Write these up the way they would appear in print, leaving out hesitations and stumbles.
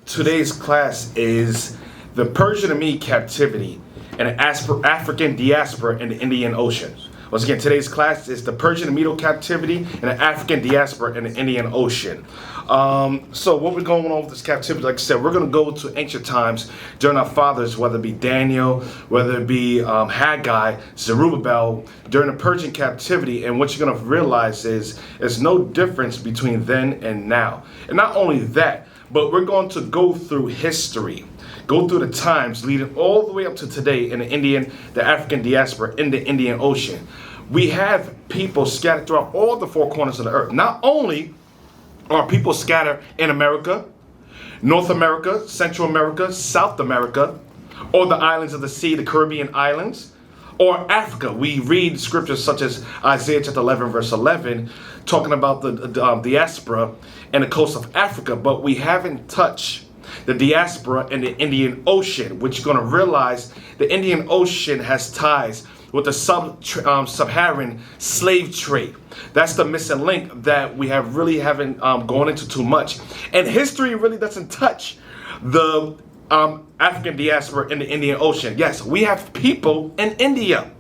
today's class is the Persian and Mede captivity and an African diaspora in the Indian Ocean. Once again, today's class is the Persian and Mede captivity and an African diaspora in the Indian Ocean. So what we're going on with this captivity, like I said, we're going to go to ancient times during our fathers, whether it be Daniel, whether it be Haggai, Zerubbabel, during the Persian captivity. And what you're going to realize is there's no difference between then and now. And not only that, but we're going to go through history, go through the times leading all the way up to today in the African diaspora in the Indian Ocean. We have people scattered throughout all the four corners of the earth. Not only are people scattered in America, North America, Central America, South America, or the islands of the sea, the Caribbean islands, or Africa. We read scriptures such as Isaiah chapter 11, verse 11, talking about the diaspora and the coast of Africa, but we haven't touched the diaspora in the Indian Ocean, which you're going to realize the Indian Ocean has ties with the sub-Saharan slave trade. That's the missing link that we haven't gone into too much. And history really doesn't touch the African diaspora in the Indian Ocean. Yes, we have people in India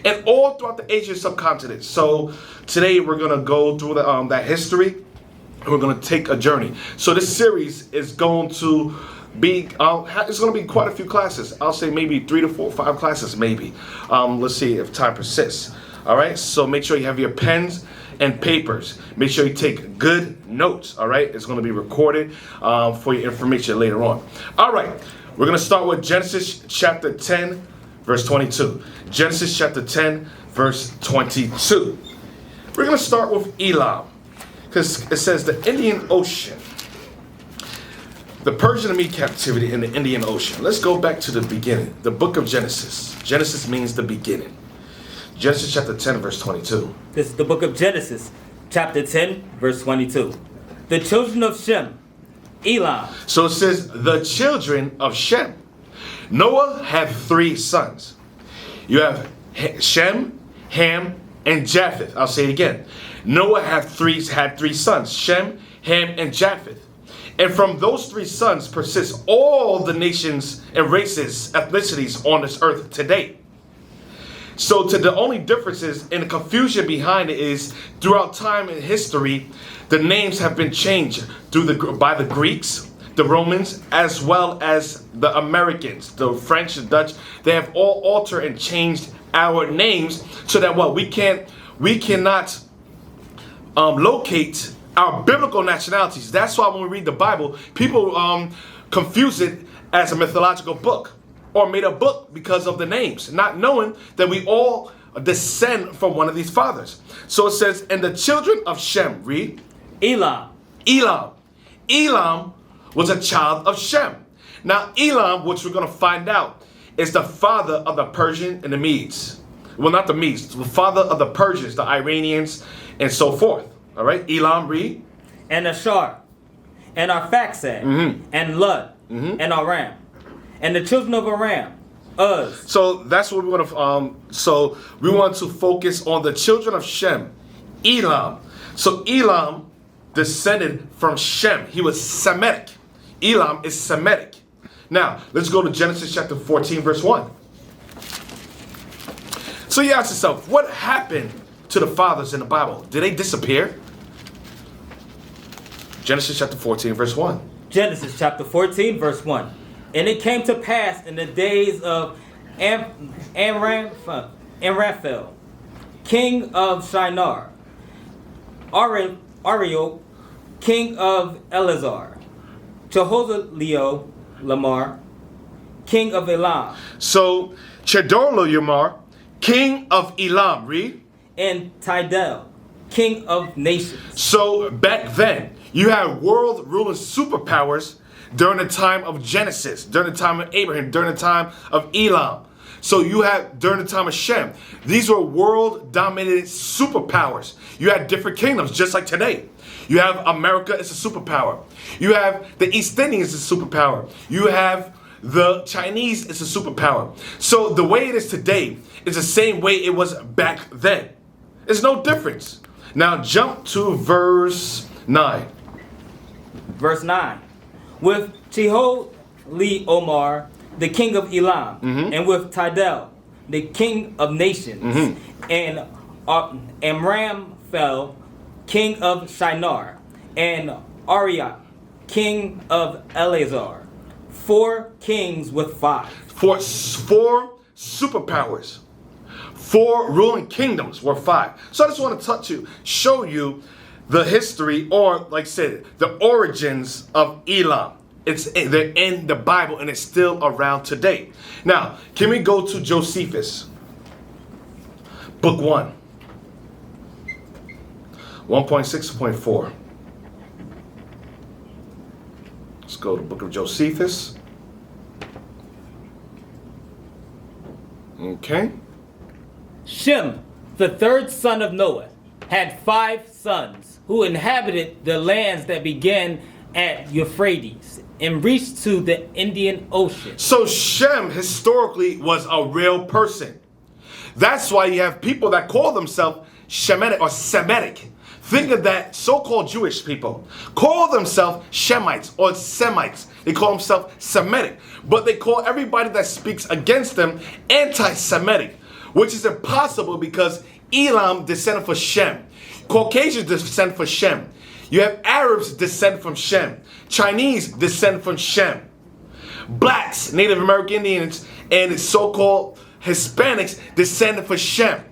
and all throughout the Asian subcontinent. So today we're going to go through that history. We're going to take a journey. So this series is going to be, it's going to be quite a few classes. I'll say maybe 3 to 4, 5 classes maybe. Let's see if time persists. All right, so make sure you have your pens and papers. Make sure you take good notes. All right, it's going to be recorded for your information later on. All right, we're going to start with Genesis chapter 10, verse 22. Genesis chapter 10, verse 22. We're going to start with Elam, because it says the Indian Ocean, the Persian and Mede captivity in the Indian Ocean. Let's go back to the beginning, the book of Genesis. Genesis means the beginning. Genesis chapter 10, verse 22. This is the book of Genesis, chapter 10, verse 22. The children of Shem, Elam. So it says the children of Shem. Noah had 3 sons. You have Shem, Ham, and Japheth. I'll say it again. Noah had three sons, Shem, Ham, and Japheth. And from those 3 sons persist all the nations and races, ethnicities on this earth today. So the only differences and the confusion behind it is throughout time and history, the names have been changed by the Greeks, the Romans, as well as the Americans, the French, the Dutch. They have all altered and changed our names so that we cannot locate our biblical nationalities. That's why when we read the Bible, people confuse it as a mythological book or made a book because of the names, not knowing that we all descend from one of these fathers. So it says, and the children of Shem, read. Elam. Elam. Elam was a child of Shem. Now Elam, which we're going to find out, is the father of the Persian and the Medes. Well, not the Medes, the father of the Persians, the Iranians, and so forth. All right, Elam, read. And Ashar, and Arphaxad, and Lud, and Aram, and the children of Aram, Uz. So that's what we want to. So we want to focus on the children of Shem, Elam. So Elam descended from Shem. He was Semitic. Elam is Semitic. Now let's go to Genesis chapter 14, verse 1. So you ask yourself, what happened to the fathers in the Bible? Did they disappear? Genesis chapter 14, verse 1. Genesis chapter 14, verse 1. And it came to pass in the days of Amraphel, king of Shinar, Ariel, king of Eleazar, Jehozelio Lamar, king of Elam. So Chedorlaomer, king of Elam, read. And Tidal, king of nations. So back then, you had world ruling superpowers during the time of Genesis, during the time of Abraham, during the time of Elam. So you had during the time of Shem. These were world dominated superpowers. You had different kingdoms, just like today. You have America is a superpower. You have the East Indians is a superpower. You have the Chinese is a superpower. So the way it is today is the same way it was back then. There's no difference. Now jump to verse 9. Verse 9. with Omar, the king of Elam, and with Tidal, the king of nations, and Amramphel, king of Shinar, and Arioch, king of Eleazar. 4 kings with 5. Four superpowers. 4 ruling kingdoms were 5. So I just want to show you the history, or like I said, the origins of Elam. They're in the Bible and it's still around today. Now, can we go to Josephus? Book 1. 1.6.4. Let's go to the book of Josephus. Okay. Shem, the 3rd son of Noah, had 5 sons who inhabited the lands that began at Euphrates and reached to the Indian Ocean. So Shem historically was a real person. That's why you have people that call themselves Shemitic or Semitic. Think of that, so-called Jewish people call themselves Shemites or Semites. They call themselves Semitic, but they call everybody that speaks against them anti-Semitic, which is impossible because Elam descended from Shem. Caucasians descend from Shem. You have Arabs descend from Shem. Chinese descend from Shem. Blacks, Native American Indians, and so-called Hispanics descend from Shem.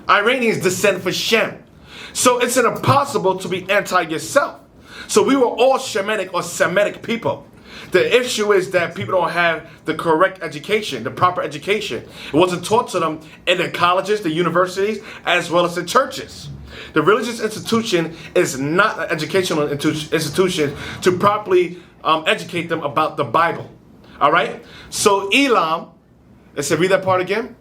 Iranians descend from Shem. So it's impossible to be anti-yourself. So we were all Shemitic or Semitic people. The issue is that people don't have the correct education, the proper education. It wasn't taught to them in the colleges, the universities, as well as the churches. The religious institution is not an educational institution to properly educate them about the Bible. All right? So Elam, let's read that part again.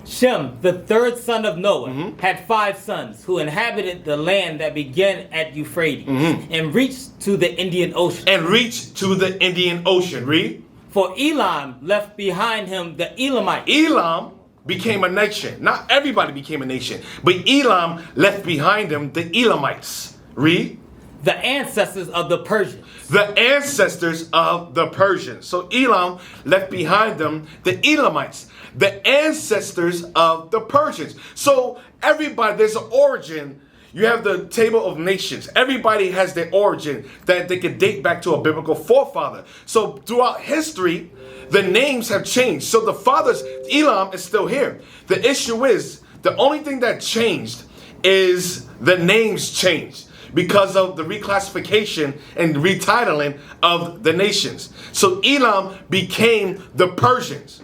Shem, the 3rd son of Noah, had 5 sons who inhabited the land that began at Euphrates and reached to the Indian Ocean. And reached to the Indian Ocean. Read. For Elam left behind him the Elamites. Elam became a nation. Not everybody became a nation, but Elam left behind him the Elamites. Read. The ancestors of the Persians. The ancestors of the Persians. So Elam left behind them the Elamites. The ancestors of the Persians. So everybody, there's an origin. You have the table of nations. Everybody has their origin that they could date back to a biblical forefather. So throughout history, the names have changed. So the fathers, Elam is still here. The issue is, the only thing that changed is the names changed because of the reclassification and retitling of the nations. So Elam became the Persians.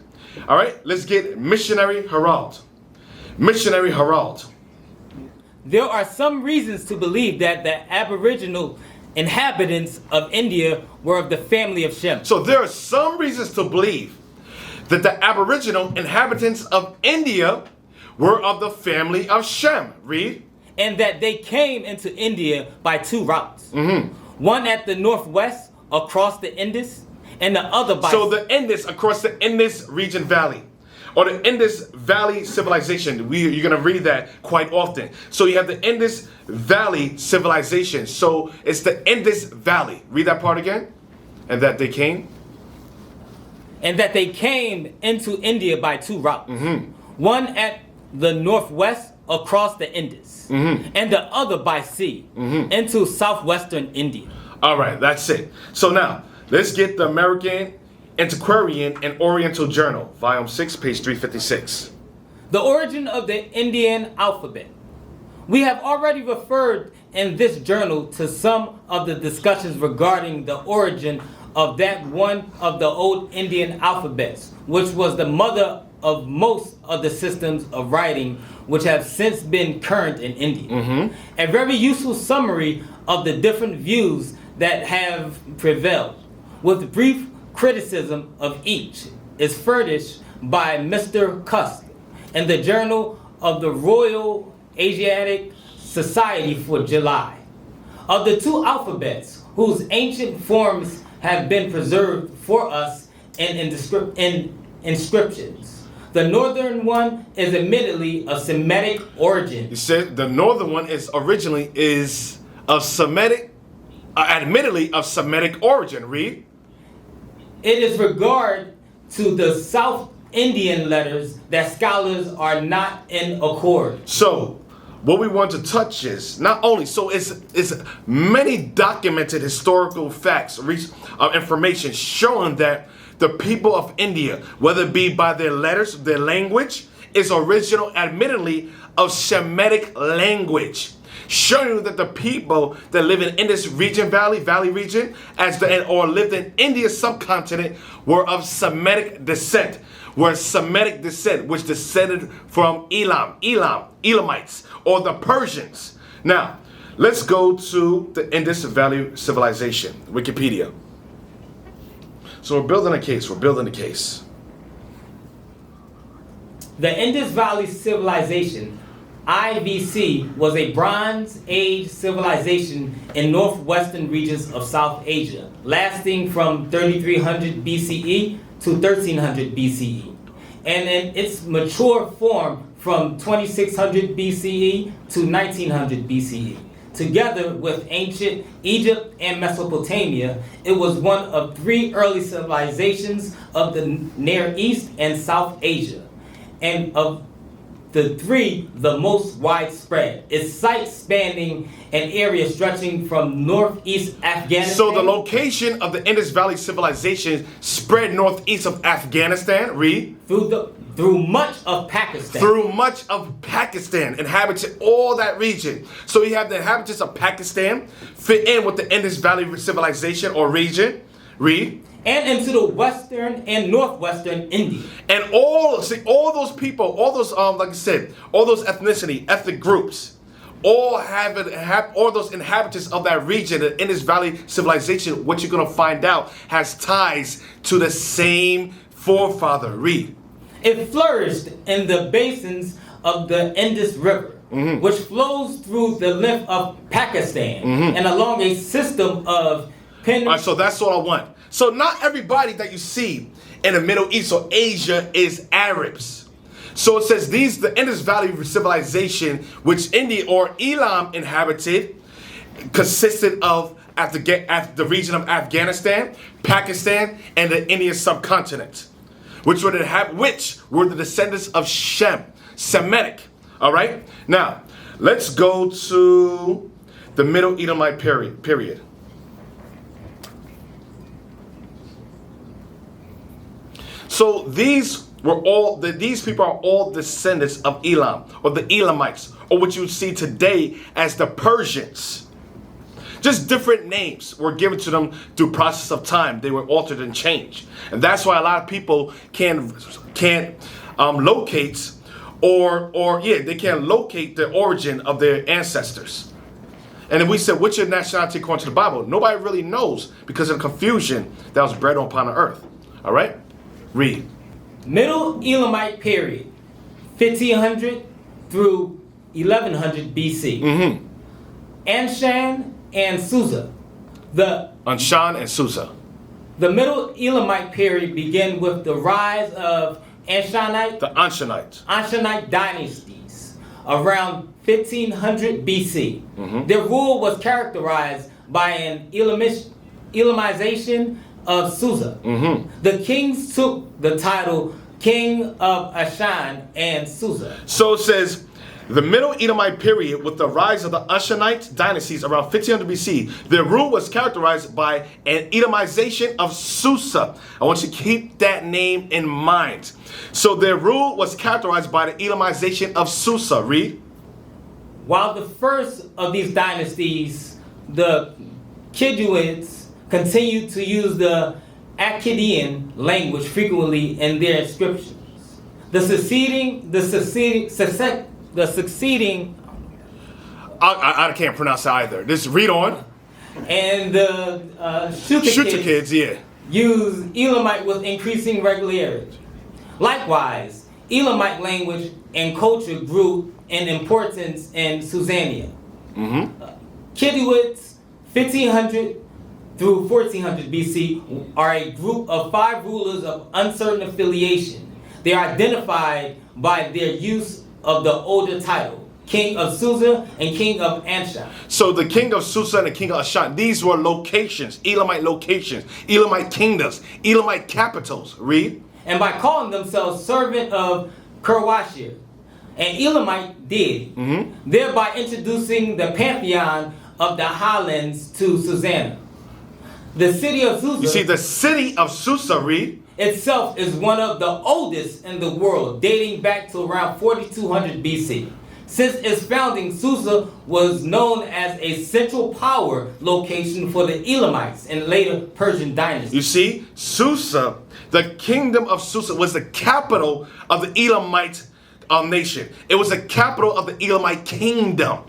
All right, let's get Missionary Herald. Missionary Herald. There are some reasons to believe that the aboriginal inhabitants of India were of the family of Shem. So there are some reasons to believe that the aboriginal inhabitants of India were of the family of Shem. Read. And that they came into India by 2 routes. One at the northwest across the Indus, and the other by... So the Indus, across the Indus region valley, or the Indus Valley civilization. You're going to read that quite often. So you have the Indus Valley civilization. So it's the Indus Valley. Read that part again. And that they came. And that they came into India by 2 routes. One at the northwest across the Indus, and the other by sea into southwestern India. All right, that's it. So now, let's get the American Antiquarian and Oriental Journal, volume 6, page 356. The origin of the Indian alphabet. We have already referred in this journal to some of the discussions regarding the origin of that one of the old Indian alphabets, which was the mother of most of the systems of writing which have since been current in India. A very useful summary of the different views that have prevailed, with brief criticism of each, is furnished by Mr. Cusk in the Journal of the Royal Asiatic Society for July. Of the 2 alphabets whose ancient forms have been preserved for us in inscriptions, the northern one is admittedly of Semitic origin. You said the northern one is originally of Semitic admittedly of Semitic origin. Read. It is regard to the South Indian letters that scholars are not in accord. So, what we want to touch is not only, so it's many documented historical facts, information showing that the people of India, whether it be by their letters, their language, is original, admittedly, of Semitic language. Showing you that the people that live in Indus region, valley region, or lived in India's subcontinent were of Semitic descent. Which descended from Elamites, or the Persians. Now, let's go to the Indus Valley Civilization, Wikipedia. So we're building a case. The Indus Valley Civilization, IVC, was a Bronze Age civilization in northwestern regions of South Asia, lasting from 3300 BCE to 1300 BCE, and in its mature form from 2600 BCE to 1900 BCE. Together with ancient Egypt and Mesopotamia, it was one of three early civilizations of the Near East and South Asia, and of the three, the most widespread. Its site spanning an area stretching from northeast Afghanistan. So the location of the Indus Valley Civilization spread northeast of Afghanistan. Read. Through much of Pakistan. Through much of Pakistan, inhabited all that region. So you have the inhabitants of Pakistan fit in with the Indus Valley Civilization or region. Read. And into the western and northwestern India. And all those people, all those like I said, all those ethnic groups, all all those inhabitants of that region, the Indus Valley Civilization, what you're gonna find out has ties to the same forefather. Read. It flourished in the basins of the Indus River, which flows through the length of Pakistan and along a system of all right, so that's all I want. So not everybody that you see in the Middle East or Asia is Arabs. So it says the Indus Valley Civilization, which India or Elam inhabited, consisted of the region of Afghanistan, Pakistan, and the Indian subcontinent, which were the descendants of Shem, Semitic. All right. Now let's go to the Middle Edomite period. So these people are all descendants of Elam, or the Elamites, or what you see today as the Persians. Just different names were given to them through process of time. They were altered and changed, and that's why a lot of people can't locate they can't locate the origin of their ancestors. And then we said, what's your nationality according to the Bible? Nobody really knows because of the confusion that was bred upon the earth. All right. Read. Middle Elamite period, 1500 through 1100 BC. Anshan and Susa. Anshan and Susa. The Middle Elamite period began with the rise of Anshanite dynasties around 1500 BC. Their rule was characterized by an Elamization of Susa. The kings took the title King of Ashan and Susa. So it says, the Middle Edomite period, with the rise of the Ashanite dynasties around 1500 BC, their rule was characterized by an Edomization of Susa. I want you to keep that name in mind. So their rule was characterized by the Edomization of Susa. Read. While the first of these dynasties, the Kiduids, continued to use the Akkadian language frequently in their inscriptions. The succeeding I can't pronounce it either. Just read on. And the Shutakids, yeah, use Elamite with increasing regularity. Likewise, Elamite language and culture grew in importance in Susania. Kiduids, 1500 through 1400 BC, are a group of 5 rulers of uncertain affiliation. They are identified by their use of the older title, king of Susa, and king of Anshan. So the king of Susa and the king of Ashan, these were locations, Elamite kingdoms, Elamite capitals. Read. And by calling themselves servant of Kerwashir, an Elamite deity, thereby introducing the pantheon of the highlands to Susanna. The city of Susa, You see, the city of Susa, read. itself is one of the oldest in the world, dating back to around 4200 BC. Since its founding, Susa was known as a central power location for the Elamites in later Persian dynasties. You see, Susa, the kingdom of Susa was the capital of the Elamite nation. It was the capital of the Elamite kingdom.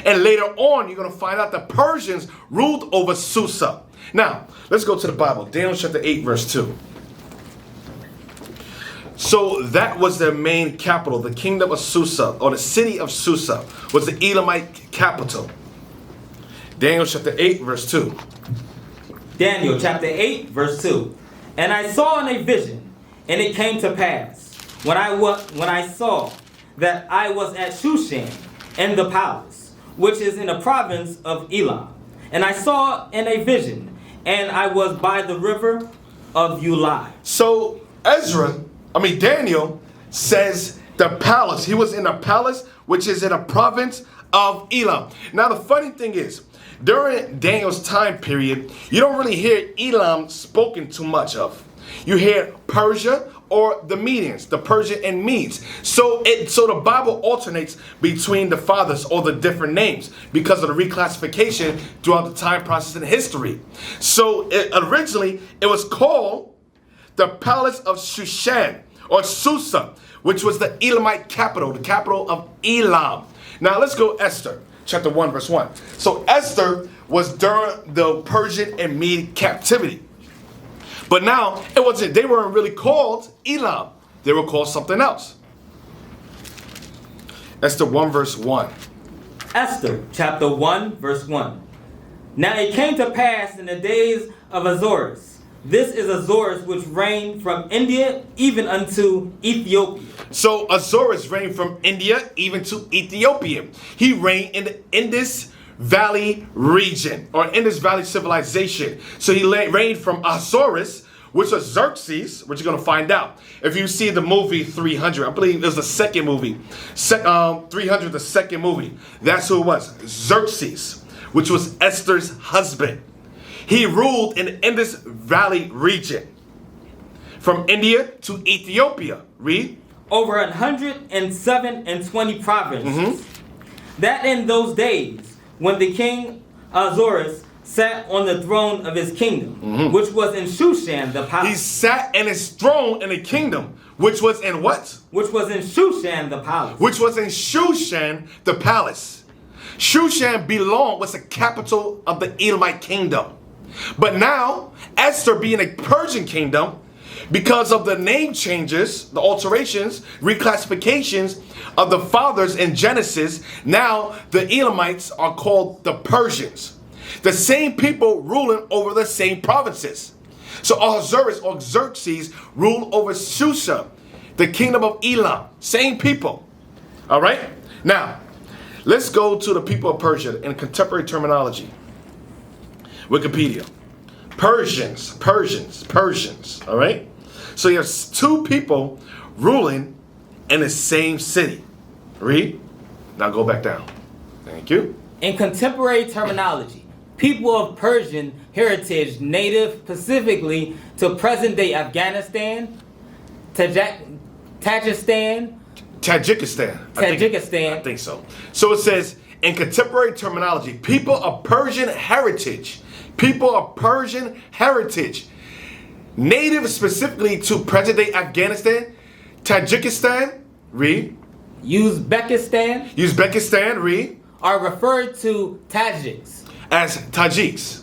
And later on, you're going to find out the Persians ruled over Susa. Now, let's go to the Bible. Daniel chapter 8, verse 2. So that was their main capital. The kingdom of Susa, or the city of Susa, was the Elamite capital. Daniel chapter 8, verse 2. Daniel chapter 8, verse 2. And I saw in a vision, and it came to pass, when I saw that I was at Shushan in the palace, which is in the province of Elam. And I saw in a vision, and I was by the river of Ulai. So Daniel says the palace. He was in a palace, which is in a province of Elam. Now, the funny thing is, during Daniel's time period, you don't really hear Elam spoken too much of. You hear Persia or the Medians, the Persian and Medes. So the Bible alternates between the fathers or the different names because of the reclassification throughout the time process in history. So originally, it was called the Palace of Shushan, or Susa, which was the Elamite capital, the capital of Elam. Now let's go Esther, chapter 1, verse 1. So Esther was during the Persian and Mede captivity. But now, they weren't really called Elam. They were called something else. Esther 1, verse 1. Esther, chapter 1, verse 1. Now it came to pass in the days of Azorus. This is Azorus which reigned from India even unto Ethiopia. So Azorus reigned from India even to Ethiopia. He reigned in the Indus Valley region, or Indus Valley civilization. So he reigned from Azorus, which was Xerxes, which you're going to find out. If you see the movie 300, I believe it was the second movie. 300, the second movie. That's who it was. Xerxes, which was Esther's husband. He ruled in the Indus Valley region, from India to Ethiopia. Read. Over 127 provinces. That in those days, when the king Azorus sat on the throne of his kingdom, which was in Shushan the palace. He sat in his throne in the kingdom, which was in what? Which was in Shushan the palace. Which was in Shushan the palace. Shushan was the capital of the Elamite kingdom. But now, Esther being a Persian kingdom, because of the name changes, the alterations, reclassifications of the fathers in Genesis, now the Elamites are called the Persians. The same people ruling over the same provinces. So Ahasuerus or Xerxes ruled over Susa, the kingdom of Elam. Same people. All right? Now, let's go to the people of Persia in contemporary terminology. Wikipedia. Persians. All right? So you have two people ruling in the same city. Read. Now go back down. Thank you. In contemporary terminology, people of Persian heritage native specifically to present-day Afghanistan, Tajikistan. I think so. So it says, in contemporary terminology, people of Persian heritage. People of Persian heritage. Native specifically to present-day Afghanistan, Tajikistan, read. Uzbekistan, read. Are referred to Tajiks. As Tajiks.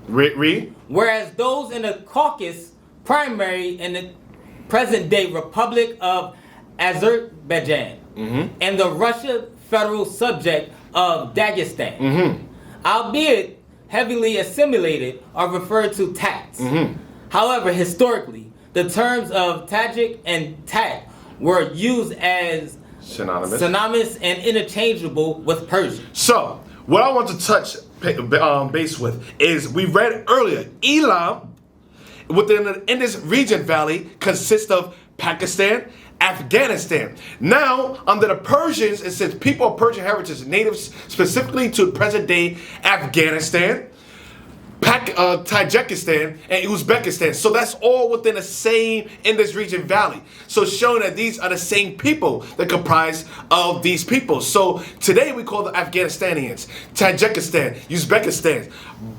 Read. Whereas those in the Caucasus, primary in the present-day Republic of Azerbaijan, and the Russia federal subject of Dagestan, albeit heavily assimilated, are referred to Tats. However, historically, the terms of Tajik and Tat were used as Synonymous. Synonymous and interchangeable with Persian. So, what I want to touch base with is we read earlier, Elam within the Indus region valley consists of Pakistan, Afghanistan. Now, under the Persians, it says people of Persian heritage, natives specifically to present day Afghanistan, Tajikistan, and Uzbekistan. So that's all within the same Indus region valley. So showing that these are the same people that comprise of these people. So today we call the Afghanistanians, Tajikistan, Uzbekistan.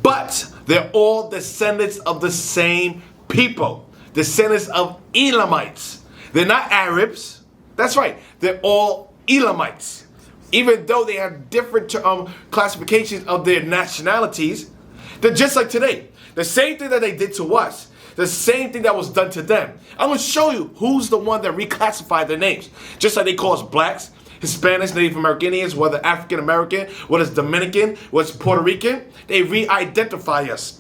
But they're all descendants of the same people. Descendants of Elamites. They're not Arabs. That's right. They're all Elamites. Even though they have different classifications of their nationalities, they're just like today. The same thing that they did to us, the same thing that was done to them. I'm going to show you who's the one that reclassified their names. Just like they call us blacks, Hispanics, Native Americans, whether African American, whether it's Dominican, whether it's Puerto Rican, they re-identify us.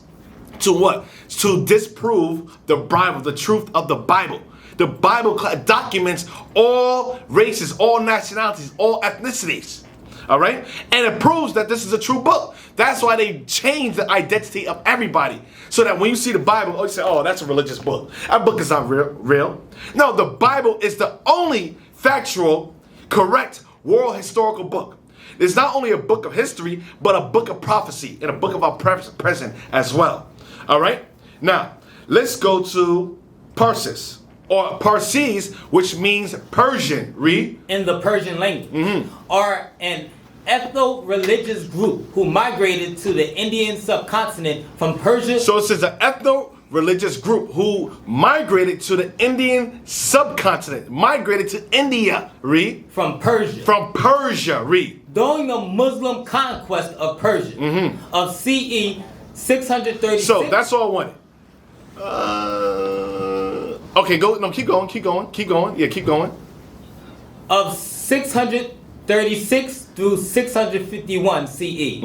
To what? To disprove the Bible, the truth of the Bible. The Bible documents all races, all nationalities, all ethnicities. All right? And it proves that this is a true book. That's why they changed the identity of everybody. So that when you see the Bible, you say, oh, that's a religious book. That book is not real. No, the Bible is the only factual, correct, world historical book. It's not only a book of history, but a book of prophecy and a book of our present as well. All right? Now, let's go to Parsis. Or Parsis, which means Persian. Read. In the Persian language. Are an ethno-religious group who migrated to the Indian subcontinent from Persia. So it says an ethno-religious group who migrated to the Indian subcontinent. Migrated to India. Read. From Persia. From Persia. Read. During the Muslim conquest of Persia of CE 636. So that's all I wanted. Okay, go. No, keep going. Yeah, keep going. Of 636 through 651 CE.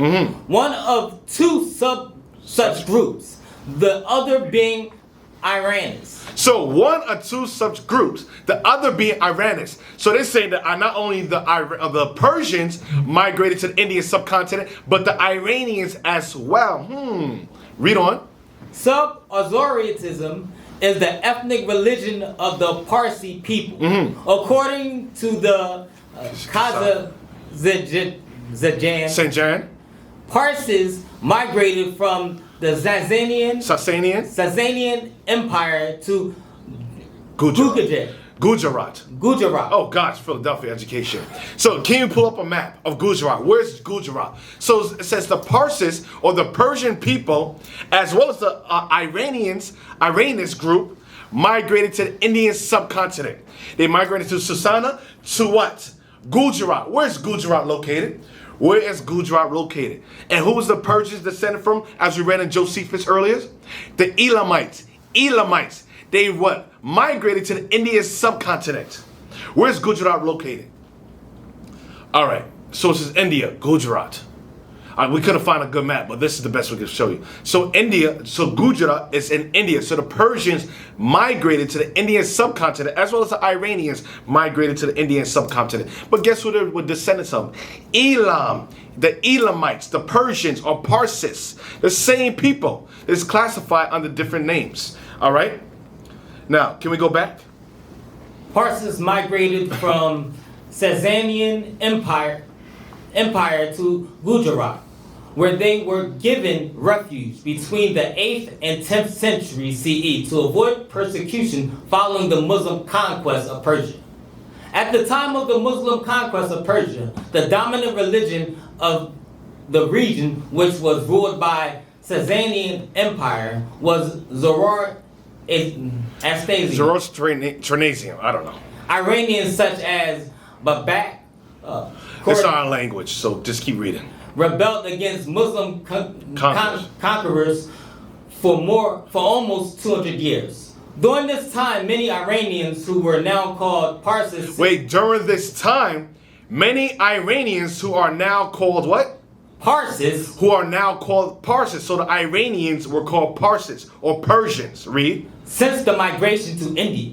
One of two such groups, the other being Iranians. So one or two such groups, the other being Iranians. So they're saying that not only the Persians migrated to the Indian subcontinent, but the Iranians as well. Read on. Sub-Azorianism is the ethnic religion of the Parsi people. According to the St. Parsis migrated from the Sasanian Empire to Gujarat. Oh gosh, Philadelphia education. So can you pull up a map of Gujarat? Where's Gujarat? So it says the Parsis or the Persian people, as well as the Iranians group, migrated to the Indian subcontinent. They migrated to Susana to what? Gujarat. Where's Gujarat located? Where is Gujarat located? And who was the Persians descended from, as we read in Josephus earlier? The Elamites. They what? Migrated to the Indian subcontinent. Where's Gujarat located? All right. So this is India, Gujarat. We couldn't find a good map, but this is the best we could show you. So Gujarat is in India. So the Persians migrated to the Indian subcontinent, as well as the Iranians migrated to the Indian subcontinent. But guess who they were descendants of? Elam, the Elamites, the Persians, or Parsis. The same people. It's classified under different names. All right? Now, can we go back? Parsis migrated from Sasanian Empire to Gujarat, where they were given refuge between the 8th and 10th century CE to avoid persecution following the Muslim conquest of Persia. At the time of the Muslim conquest of Persia, the dominant religion of the region, which was ruled by Sasanian Empire, was Zoroastrianism. I don't know. Iranians such as Babak. It's our language, so just keep reading. Rebelled against Muslim conquerors for almost 200 years. During this time, many Iranians who were now called Parsis. During this time, many Iranians who are now called what? Parsis. Who are now called Parsis. So the Iranians were called Parsis or Persians. Read. Since the migration to India.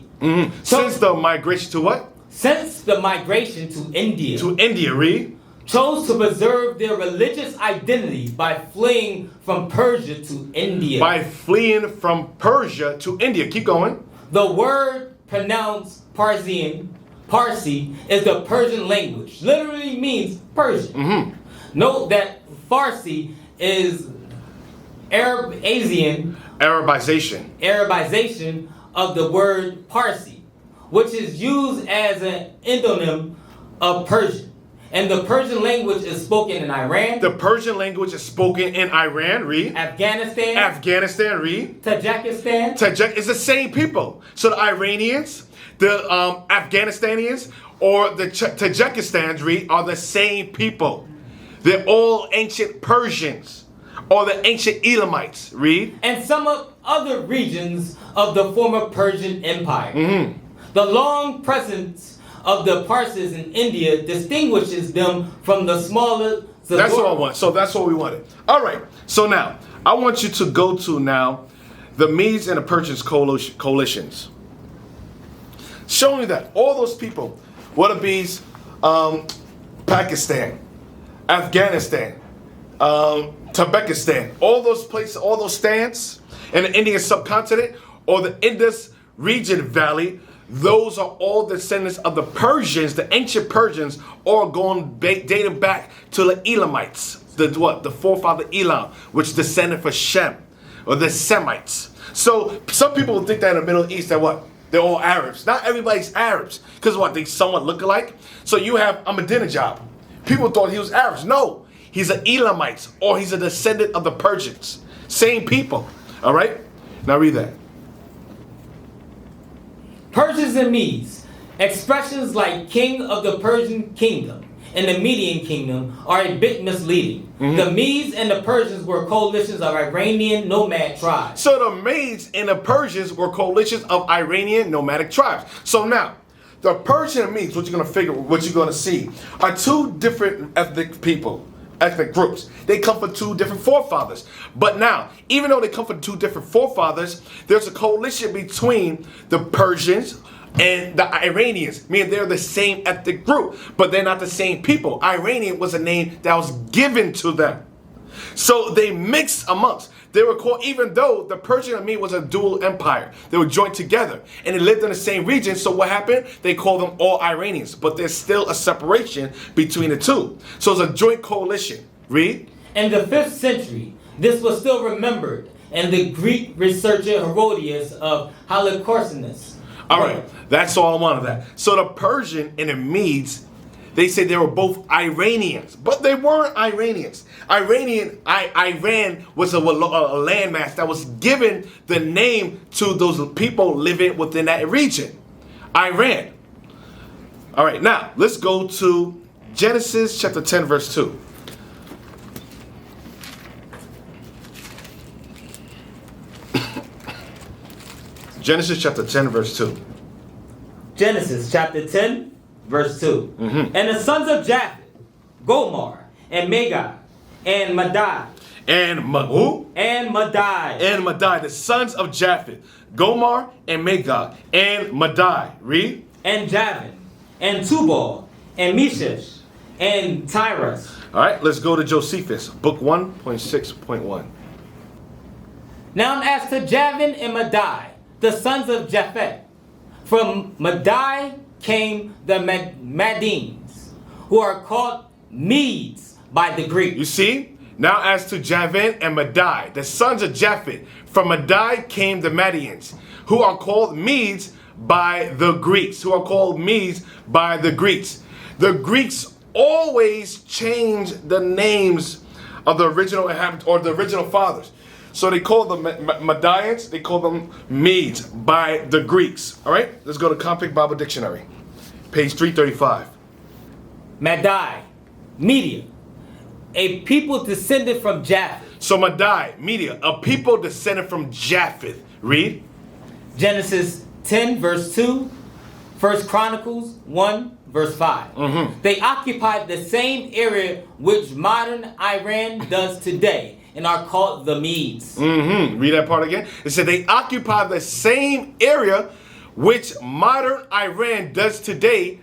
Since the migration to what? since the migration to India, read. chose to preserve their religious identity by fleeing from Persia to India. By fleeing from Persia to India. Keep going. The word pronounced Parsi is the Persian language. Literally means Persian. Note that Farsi is Arabization of the word Parsi, which is used as an endonym of Persian. And the Persian language is spoken in Iran. The Persian language is spoken in Iran, read. Afghanistan, read. Tajikistan. It's the same people. So the Iranians, the Afghanistanians, or the Tajikistans, read, are the same people. They're all ancient Persians, or the ancient Elamites, read. And some of other regions of the former Persian Empire. The long presence of the Parsis in India distinguishes them from the smaller... That's what I want. So that's what we wanted. All right. So now, I want you to go to now the Medes and the Persians coalitions. Showing that all those people, whether it be Pakistan, Afghanistan, Tajikistan, all those places, all those stands in the Indian subcontinent or the Indus region valley, those are all descendants of the Persians, the ancient Persians, all going dating back to the Elamites, the forefather Elam, which descended from Shem, or the Semites. So some people will think that in the Middle East that what? They're all Arabs. Not everybody's Arabs, because what? They somewhat look alike. So you have Ahmadinejad. People thought he was Arabs. No, he's an Elamite, or he's a descendant of the Persians. Same people. All right. Now read that. Persians and Medes. Expressions like king of the Persian kingdom and the Median kingdom are a bit misleading. The Medes and the Persians were coalitions of Iranian nomad tribes. So the Medes and the Persians were coalitions of Iranian nomadic tribes. So now, the Persian and Medes, what you're going to see, are two different ethnic groups. They come from two different forefathers. But now, even though they come from two different forefathers, there's a coalition between the Persians and the Iranians, meaning they're the same ethnic group, but they're not the same people. Iranian was a name that was given to them. So they mixed amongst. They were called, even though the Persian and Mede was a dual empire, they were joined together and they lived in the same region. So what happened? They called them all Iranians, but there's still a separation between the two. So it's a joint coalition. Read. In the 5th century, this was still remembered, and the Greek researcher Herodias of Halicarnassus. All right, that's all I wanted that. So the Persian and the Medes, they said they were both Iranians, but they weren't Iranians. Iran was a landmass that was given the name to those people living within that region. Iran. All right, now let's go to Genesis chapter 10, verse 2. Genesis chapter 10, verse 2. Genesis chapter 10, verse 2. And the sons of Japheth, Gomar, and Magog, and Madai. And who? And Madai. And Madai, the sons of Japheth, Gomar, and Magog, and Madai. Read. And Javan, and Tubal, and Meshesh, and Tyrus. All right, let's go to Josephus, book 1.6.1. Now as to Javan and Madai, the sons of Japheth. From Madai came the Madines, who are called Medes by the Greeks. You see? Now as to Javan and Madai, the sons of Japheth, from Madai came the Madians, who are called Medes by the Greeks. Who are called Medes by the Greeks. The Greeks always change the names of the original inhabitants or the original fathers. So they call them Madians, they call them Medes by the Greeks. All right, let's go to Compact Bible Dictionary, page 335. Madai, Media, a people descended from Japheth. So Madai, Media, a people descended from Japheth. Read. Genesis 10, verse 2, 1 Chronicles 1, verse 5. They occupied the same area which modern Iran does today, and are called the Medes. Read that part again. It said they occupy the same area which modern Iran does today.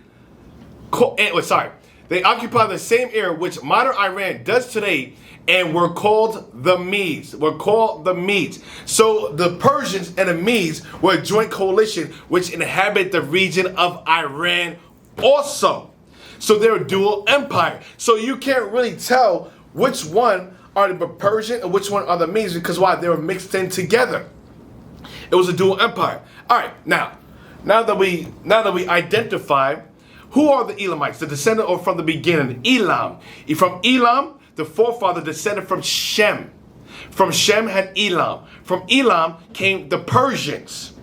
They occupy the same area which modern Iran does today, and were called the Medes. So the Persians and the Medes were a joint coalition which inhabit the region of Iran also. So they're a dual empire. So you can't really tell which one are the Persian and which one are the Medes, because why? They were mixed in together. It was a dual empire. All right, now that we identify who are the Elamites, the descendant or from the beginning, Elam. From Elam, the forefather descended from Shem. From Shem had Elam. From Elam came the Persians.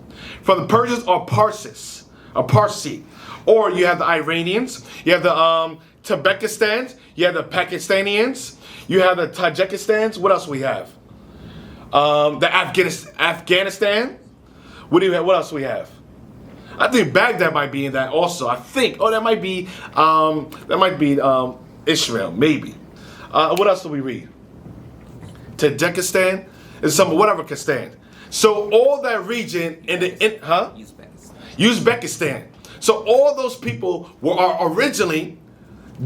From the Persians are Parsi. Or you have the Iranians, you have the Tajikistans, you have the Pakistanians, you have the Tajikistans. What else we have? The Afghanistan. What do you have? What else we have? I think Baghdad might be in that also. I think. Oh, that might be Israel, maybe. What else do we read? Tajikistan and some whatever Kistan. So all that region Uzbekistan. So all those people are originally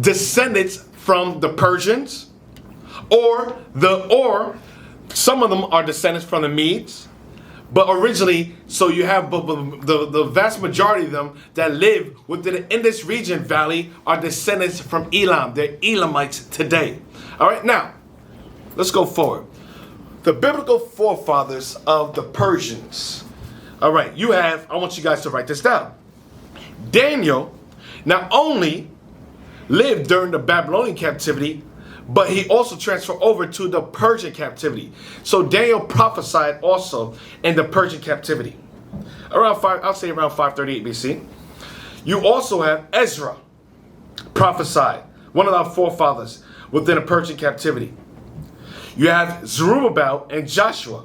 descendants from the Persians, or some of them are descendants from the Medes. But originally, so you have the vast majority of them that live within the Indus region valley are descendants from Elam. They're Elamites today. All right, now, let's go forward. The biblical forefathers of the Persians. All right, I want you guys to write this down. Daniel not only lived during the Babylonian captivity, but he also transferred over to the Persian captivity. So Daniel prophesied also in the Persian captivity. Around 538 BC. You also have Ezra prophesied, one of our forefathers, within the Persian captivity. You have Zerubbabel and Joshua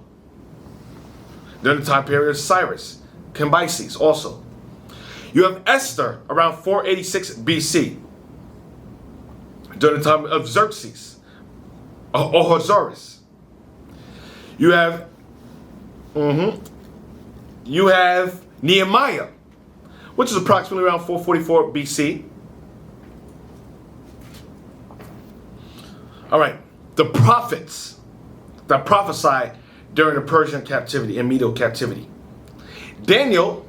during the time period of Cyrus, Cambyses also. You have Esther around 486 BC. During the time of Xerxes, Ahasuerus. You have Nehemiah, which is approximately around 444 BC. All right, the prophets that prophesied during the Persian captivity and Medo captivity. Daniel,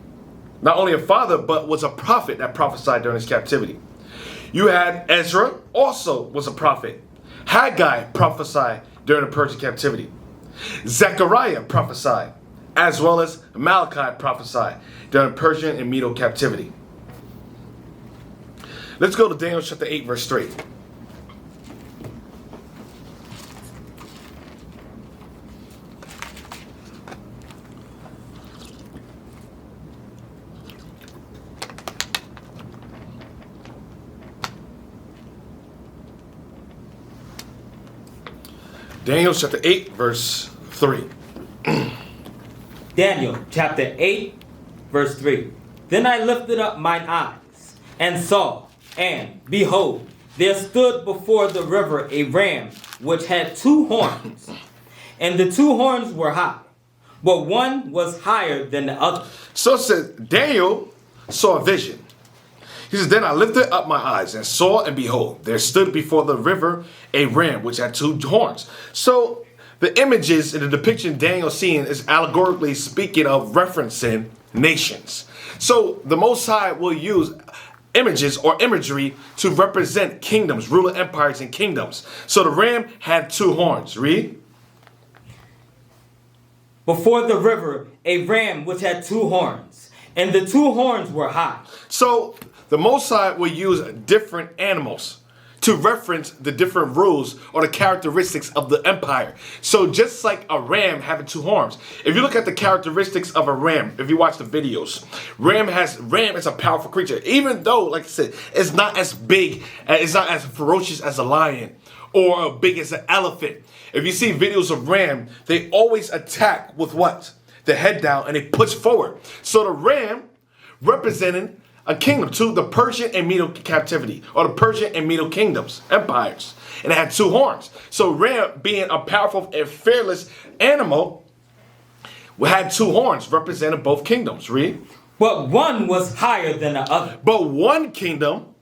not only a father, but was a prophet that prophesied during his captivity. You had Ezra, also was a prophet. Haggai prophesied during the Persian captivity. Zechariah prophesied, as well as Malachi prophesied during Persian and Medo captivity. Let's go to Daniel chapter 8, verse 3. Daniel chapter 8, verse 3. Daniel chapter 8, verse 3. Then I lifted up mine eyes, and saw, and behold, there stood before the river a ram, which had 2 horns. And the 2 horns were high, but one was higher than the other. So it says, Daniel saw a vision. He says, then I lifted up my eyes and saw, and behold, there stood before the river a ram which had 2 horns. So the images in the depiction Daniel seeing is allegorically speaking of referencing nations. So the Most High will use images or imagery to represent kingdoms, ruler empires and kingdoms. So the ram had 2 horns. Read. Before the river a ram which had 2 horns, and the 2 horns were high. So the Most High will use different animals to reference the different rules or the characteristics of the empire. So just like a ram having 2 horns, if you look at the characteristics of a ram, if you watch the videos, ram is a powerful creature. Even though, like I said, it's not as big, it's not as ferocious as a lion or as big as an elephant. If you see videos of ram, they always attack with what? The head down, and they push forward. So the ram representing a kingdom to the Persian and Medo captivity, or the Persian and Medo kingdoms, empires. And it had 2 horns. So ram, being a powerful and fearless animal, had 2 horns representing both kingdoms. Read. but one was higher than the other. But one kingdom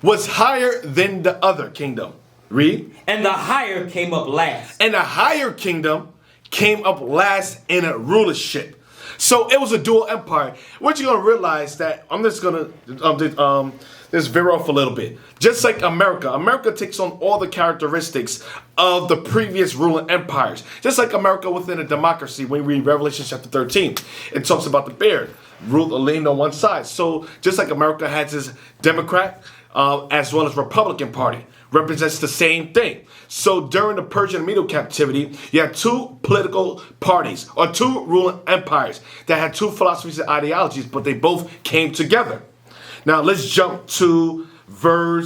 was higher than the other kingdom. Read. And the higher came up last. And the higher kingdom came up last in a rulership. So it was a dual empire. What you're going to realize that, I'm just going to just veer off a little bit. Just like America. America takes on all the characteristics of the previous ruling empires. Just like America within a democracy. When we read Revelation chapter 13, it talks about the bear ruled leaned on one side. So just like America has its Democrat as well as Republican Party. Represents the same thing. So during the Persian Medo captivity, you had two political parties or two ruling empires that had two philosophies and ideologies, but they both came together. Now let's jump to read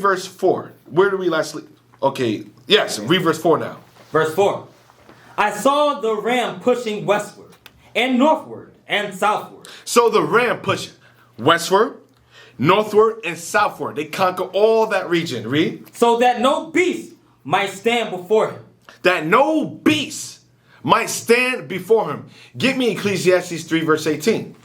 verse 4. Where did we last leave? Okay, yes, read verse 4 now. Verse 4. I saw the ram pushing westward and northward and southward. So the ram pushed westward, northward, and southward. They conquer all that region. Read. So that no beast might stand before him. That no beast might stand before him. Give me Ecclesiastes 3 verse 18.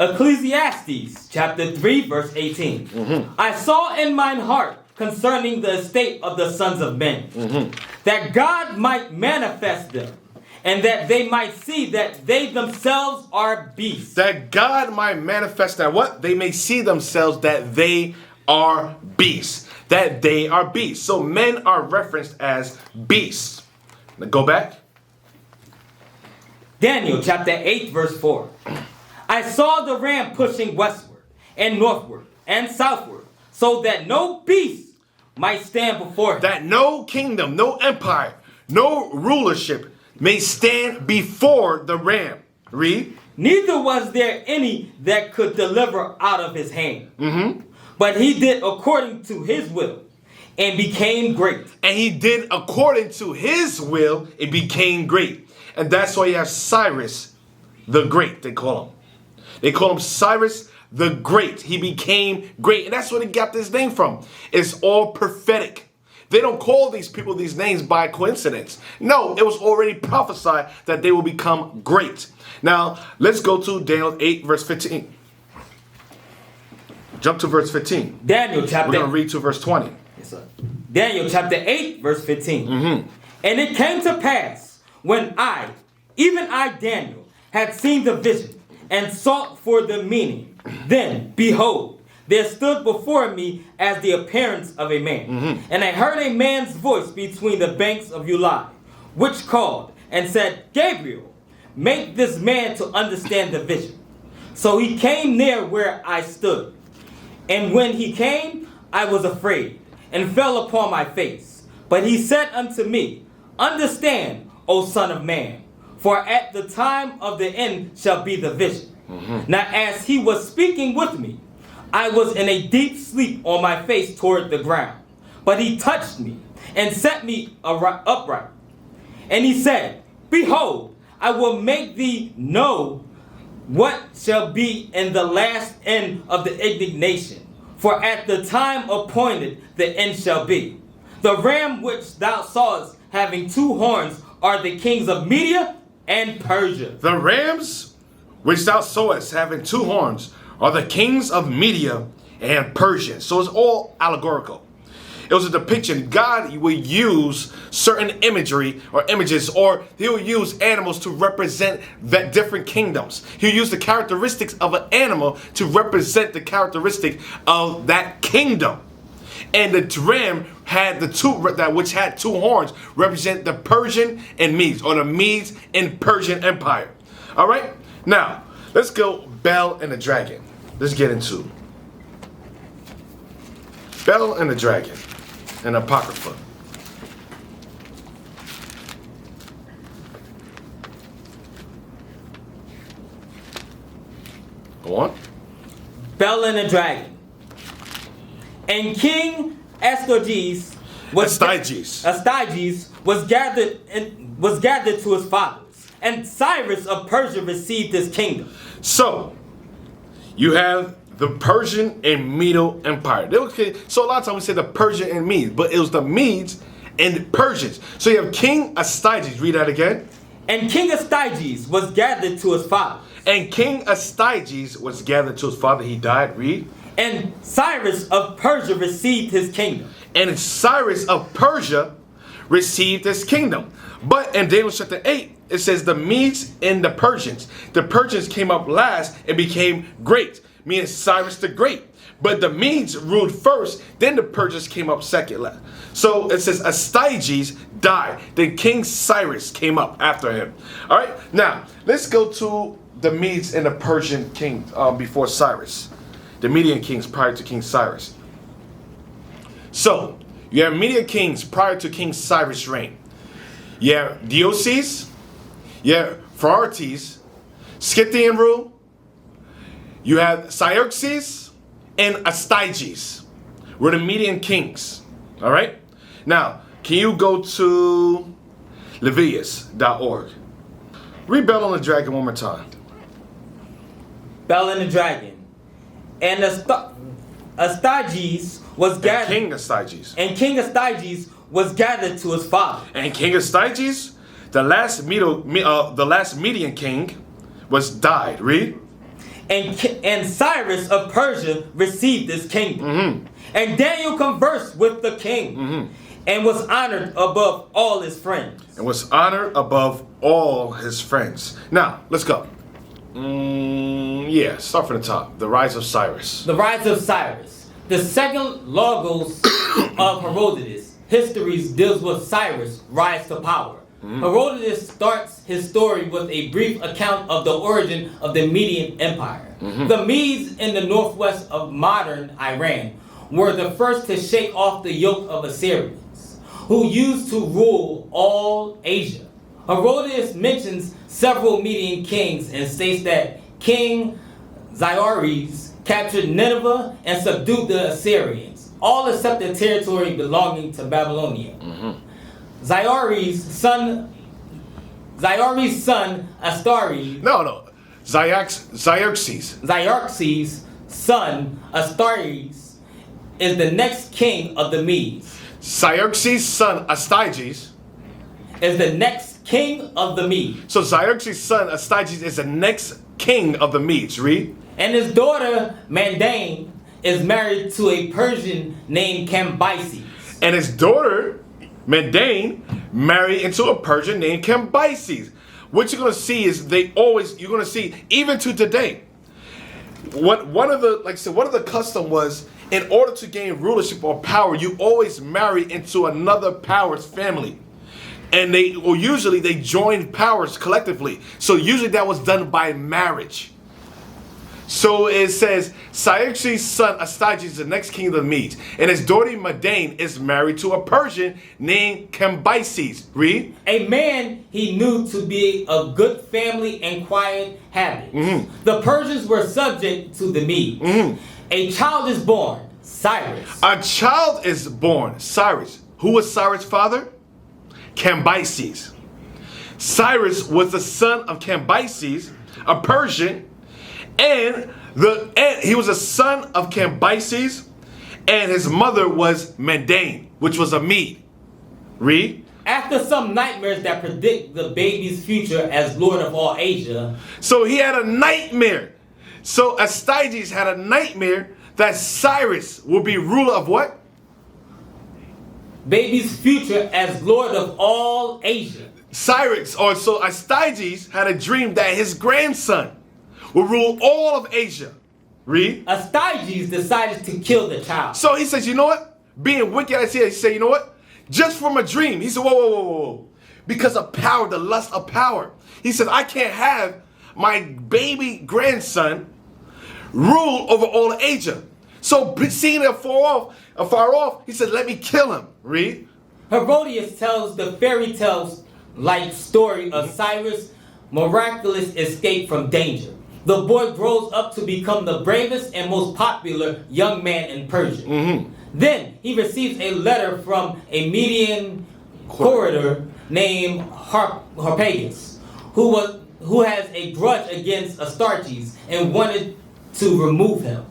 Ecclesiastes chapter 3 verse 18. I saw in mine heart concerning the estate of the sons of men, that God might manifest them, and that they might see that they themselves are beasts. That God might manifest that what? They may see themselves that they are beasts. That they are beasts. So men are referenced as beasts. Now go back. Daniel chapter 8 verse 4. I saw the ram pushing westward and northward and southward, so that no beast might stand before him. That no kingdom, no empire, no rulership may stand before the ram. Read. Neither was there any that could deliver out of his hand. But he did according to his will and became great. And he did according to his will, it became great. And that's why you have Cyrus the Great, they call him. They call him Cyrus the Great. He became great. And that's where he got this name from. It's all prophetic. They don't call these people these names by coincidence. No, it was already prophesied that they will become great. Now, let's go to Daniel 8 verse 15. Jump to verse 15. Daniel chapter. We're going to read to verse 20. Yes, sir. Daniel chapter 8 verse 15. And it came to pass when I, even I Daniel, had seen the vision and sought for the meaning, then behold, there stood before me as the appearance of a man. And I heard a man's voice between the banks of Ulai, which called and said, Gabriel, make this man to understand the vision. So he came near where I stood. And when he came, I was afraid and fell upon my face. But he said unto me, Understand, O son of man, for at the time of the end shall be the vision. Now as he was speaking with me, I was in a deep sleep on my face toward the ground. But he touched me and set me upright. And he said, Behold, I will make thee know what shall be in the last end of the indignation. For at the time appointed the end shall be. The ram which thou sawest having two horns are the kings of Media and Persia. The rams which thou sawest having two horns are the kings of Media and Persia. So it's all allegorical. It was a depiction. God will use certain imagery or images, or he'll use animals to represent that different kingdoms. He'll use the characteristics of an animal to represent the characteristic of that kingdom. And the ram had which had two horns, represent the Persian and Medes, or the Medes and Persian Empire. All right, now let's go Bel and the dragon. Let's get into Bel and the dragon and Apocrypha. Go on. Bel and the dragon. And King Astyages was gathered to his fathers, and Cyrus of Persia received his kingdom. So you have the Persian and Medo Empire. So a lot of times we say the Persian and Medes, but it was the Medes and Persians. So you have King Astyages. Read that again. And King Astyages was gathered to his father. And King Astyages was gathered to his father. He died. Read. And Cyrus of Persia received his kingdom. And Cyrus of Persia received his kingdom. But in Daniel chapter 8, it says the Medes and the Persians. The Persians came up last and became great, meaning Cyrus the Great. But the Medes ruled first, then the Persians came up second last. So it says Astyages died. Then King Cyrus came up after him. All right, now let's go to the Medes and the Persian king before Cyrus. The Median kings prior to King Cyrus. So you have Median kings prior to King Cyrus' reign. You have Deioces, you have Phraates, Scythian rule. You have Xerxes and Astyages were the Median kings. All right. Now, can you go to Leviticus.org? Read Bell on the Dragon one more time. Bell and the Dragon. And Astyages was gathered. King Astyages. And King Astyages was gathered to his father. And King Astyages, the last Median king, was died. Read. And Cyrus of Persia received his kingdom. Mm-hmm. And Daniel conversed with the king. Mm-hmm. And was honored above all his friends. And was honored above all his friends. Now, let's go. Yeah, start from the top. The rise of Cyrus. The rise of Cyrus. The second logos of Herodotus' histories deals with Cyrus' rise to power. Herodotus starts his story with a brief account of the origin of the Median Empire. The Medes in the northwest of modern Iran were the first to shake off the yoke of Assyrians, who used to rule all Asia. Herodotus mentions several Median kings and states that King Xerxes captured Nineveh and subdued the Assyrians, all except the territory belonging to Babylonia. Xerxes' son Astyages. Xerxes. Xerxes' son Astyages is the next king of the Medes. Xerxes' son Astyages Is the next king of the Medes. So Xerxes' son Astyages is the next king of the Medes. Read. And his daughter Mandane is married to a Persian named Cambyses. And his daughter Mandane married into a Persian named Cambyses. What you're gonna see is you're gonna see even to today. One of the custom was, in order to gain rulership or power, you always marry into another power's family. And usually they joined powers collectively. So usually that was done by marriage. So it says, Xerxes' son Astyages is the next king of the Medes. And his daughter Mandane is married to a Persian named Cambyses. Read. A man he knew to be of good family and quiet habits. The Persians were subject to the Medes. A child is born, Cyrus. A child is born, Cyrus. Who was Cyrus' father? Cambyses. Cyrus was the son of Cambyses, a Persian, and he was a son of Cambyses, and his mother was Mandane, which was a Mede. Read. After some nightmares that predict the baby's future as Lord of all Asia. So he had a nightmare. So Astyages had a nightmare that Cyrus will be ruler of what? Baby's future as Lord of all Asia. So Astyages had a dream that his grandson will rule all of Asia. Read. Astyages decided to kill the child. So he says, you know what? Being wicked as he said, you know what? Just from a dream. He said, whoa. Because of power, the lust of power. He said, I can't have my baby grandson rule over all of Asia. So seeing it afar off, he said, let me kill him. Read. Herodotus tells the fairy tales like story of Cyrus' miraculous escape from danger. The boy grows up to become the bravest and most popular young man in Persia. Then he receives a letter from a Median courtier named Harpagus, who has a grudge against Astyages and wanted to remove him.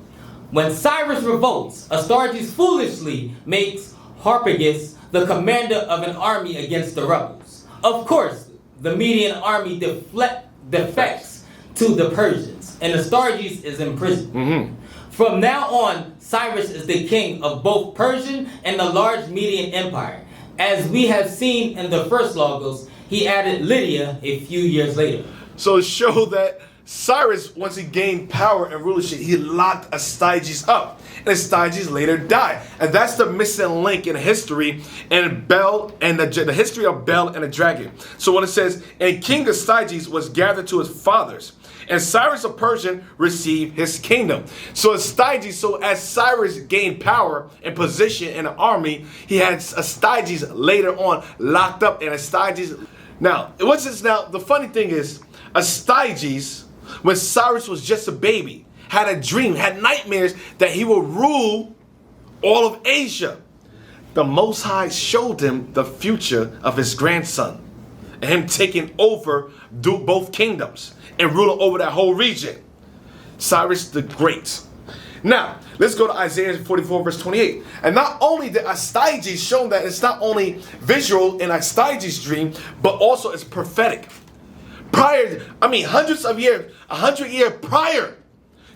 When Cyrus revolts, Astyages foolishly makes Harpagus the commander of an army against the rebels. Of course, the Median army defects to the Persians, and Astartes is imprisoned. From now on, Cyrus is the king of both Persian and the large Median empire. As we have seen in the first Logos, he added Lydia a few years later. So it showed that Cyrus, once he gained power and rulership, he locked Astyages up. And Astyages later died. And that's the missing link in history and Bel and the history of Bel and the dragon. So when it says, and King Astyages was gathered to his fathers, and Cyrus of Persia received his kingdom. So Astyages, so as Cyrus gained power and position in the army, he had Astyages later on locked up, and Astyages. Now, the funny thing is, Astyages, when Cyrus was just a baby, had a dream, had nightmares that he would rule all of Asia. The Most High showed him the future of his grandson, and him taking over both kingdoms and ruling over that whole region. Cyrus the Great. Now, let's go to Isaiah 44 verse 28. And not only did Astyages show that it's not only visual in Astyages' dream, but also it's prophetic. Hundreds of years, 100 years prior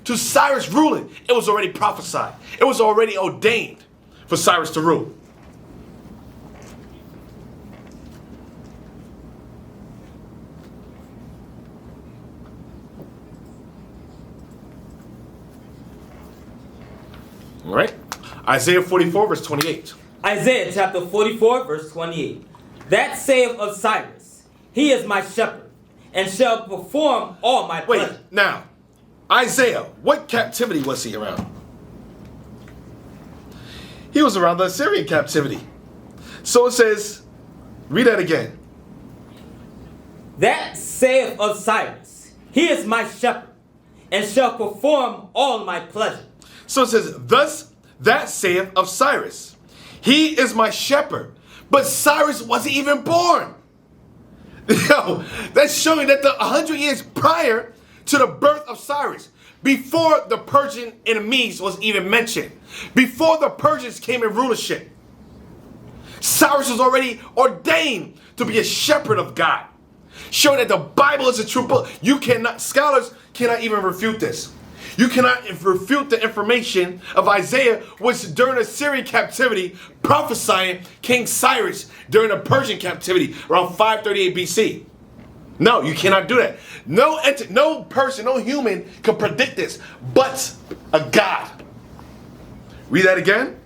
to Cyrus ruling, it was already prophesied. It was already ordained for Cyrus to rule. All right. Isaiah 44 verse 28. Isaiah chapter 44 verse 28. That saith of Cyrus, he is my shepherd, and shall perform all my pleasure. Wait, now, Isaiah, what captivity was he around? He was around the Assyrian captivity. So it says, read that again. That saith of Cyrus, he is my shepherd, and shall perform all my pleasure. So it says, thus that saith of Cyrus, he is my shepherd. But Cyrus wasn't even born. Yo, that's showing that the 100 years prior to the birth of Cyrus, before the Persian and the Medes was even mentioned, before the Persians came in rulership, Cyrus was already ordained to be a shepherd of God, showing that the Bible is a true book. Scholars cannot even refute this. You cannot refute the information of Isaiah, which during the Syrian captivity, prophesying King Cyrus during the Persian captivity around 538 BC. No, you cannot do that. No person, no human can predict this, but a God. Read that again.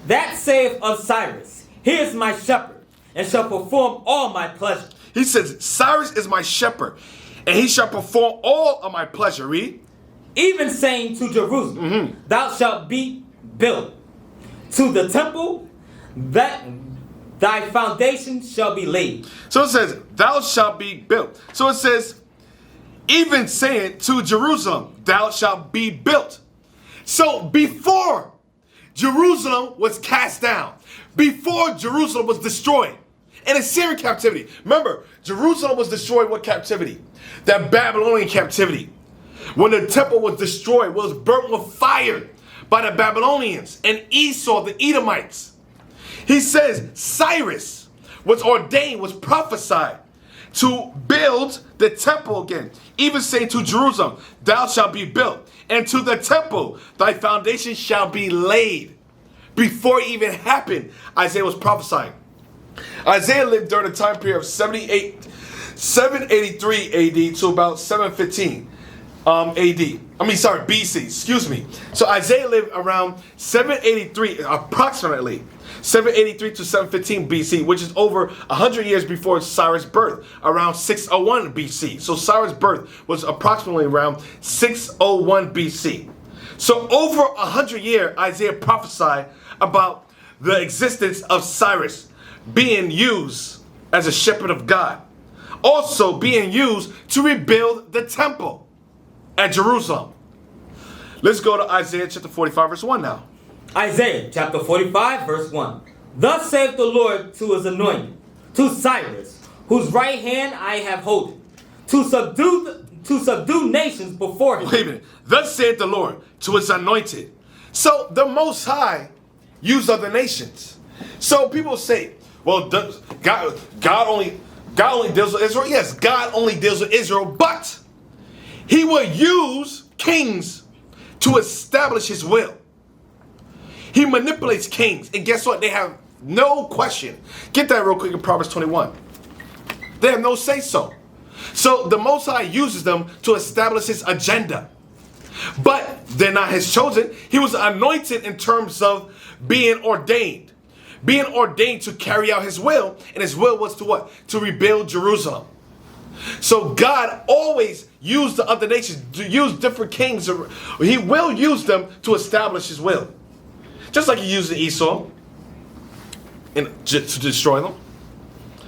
That saith of Cyrus, he is my shepherd, and shall perform all my pleasure. He says, Cyrus is my shepherd, and he shall perform all of my pleasure. Read. Even saying to Jerusalem, thou shalt be built. To the temple, that thy foundation shall be laid. So it says, thou shalt be built. So it says, even saying to Jerusalem, thou shalt be built. So before Jerusalem was cast down, before Jerusalem was destroyed in Assyrian captivity. Remember, Jerusalem was destroyed what captivity? That Babylonian captivity. When the temple was destroyed, was burnt with fire by the Babylonians and Esau, the Edomites. He says Cyrus was ordained, was prophesied to build the temple again. Even say to Jerusalem, thou shalt be built. And to the temple, thy foundation shall be laid. Before it even happened, Isaiah was prophesying. Isaiah lived during the time period of 783 AD to about 715. BC, excuse me. So Isaiah lived around 783, approximately 783 to 715 BC, which is over 100 years before Cyrus' birth, around 601 BC. So Cyrus' birth was approximately around 601 BC. So over 100 years, Isaiah prophesied about the existence of Cyrus being used as a shepherd of God, also being used to rebuild the temple at Jerusalem. Let's go to Isaiah chapter 45 verse 1 now. Isaiah chapter 45 verse 1. Thus saith the Lord to his anointed, to Cyrus, whose right hand I have holden, to subdue nations before him. Wait a minute. Thus saith the Lord to his anointed. So the Most High used other nations. So people say, well, God only deals with Israel. Yes, God only deals with Israel, but he will use kings to establish his will. He manipulates kings, and guess what? They have no question. Get that real quick in Proverbs 21. They have no say-so. So the Most High uses them to establish his agenda. But they're not his chosen. He was anointed in terms of being ordained. Being ordained to carry out his will. And his will was to what? To rebuild Jerusalem. So God always used the other nations, to use different kings. He will use them to establish his will. Just like he used Esau to destroy them.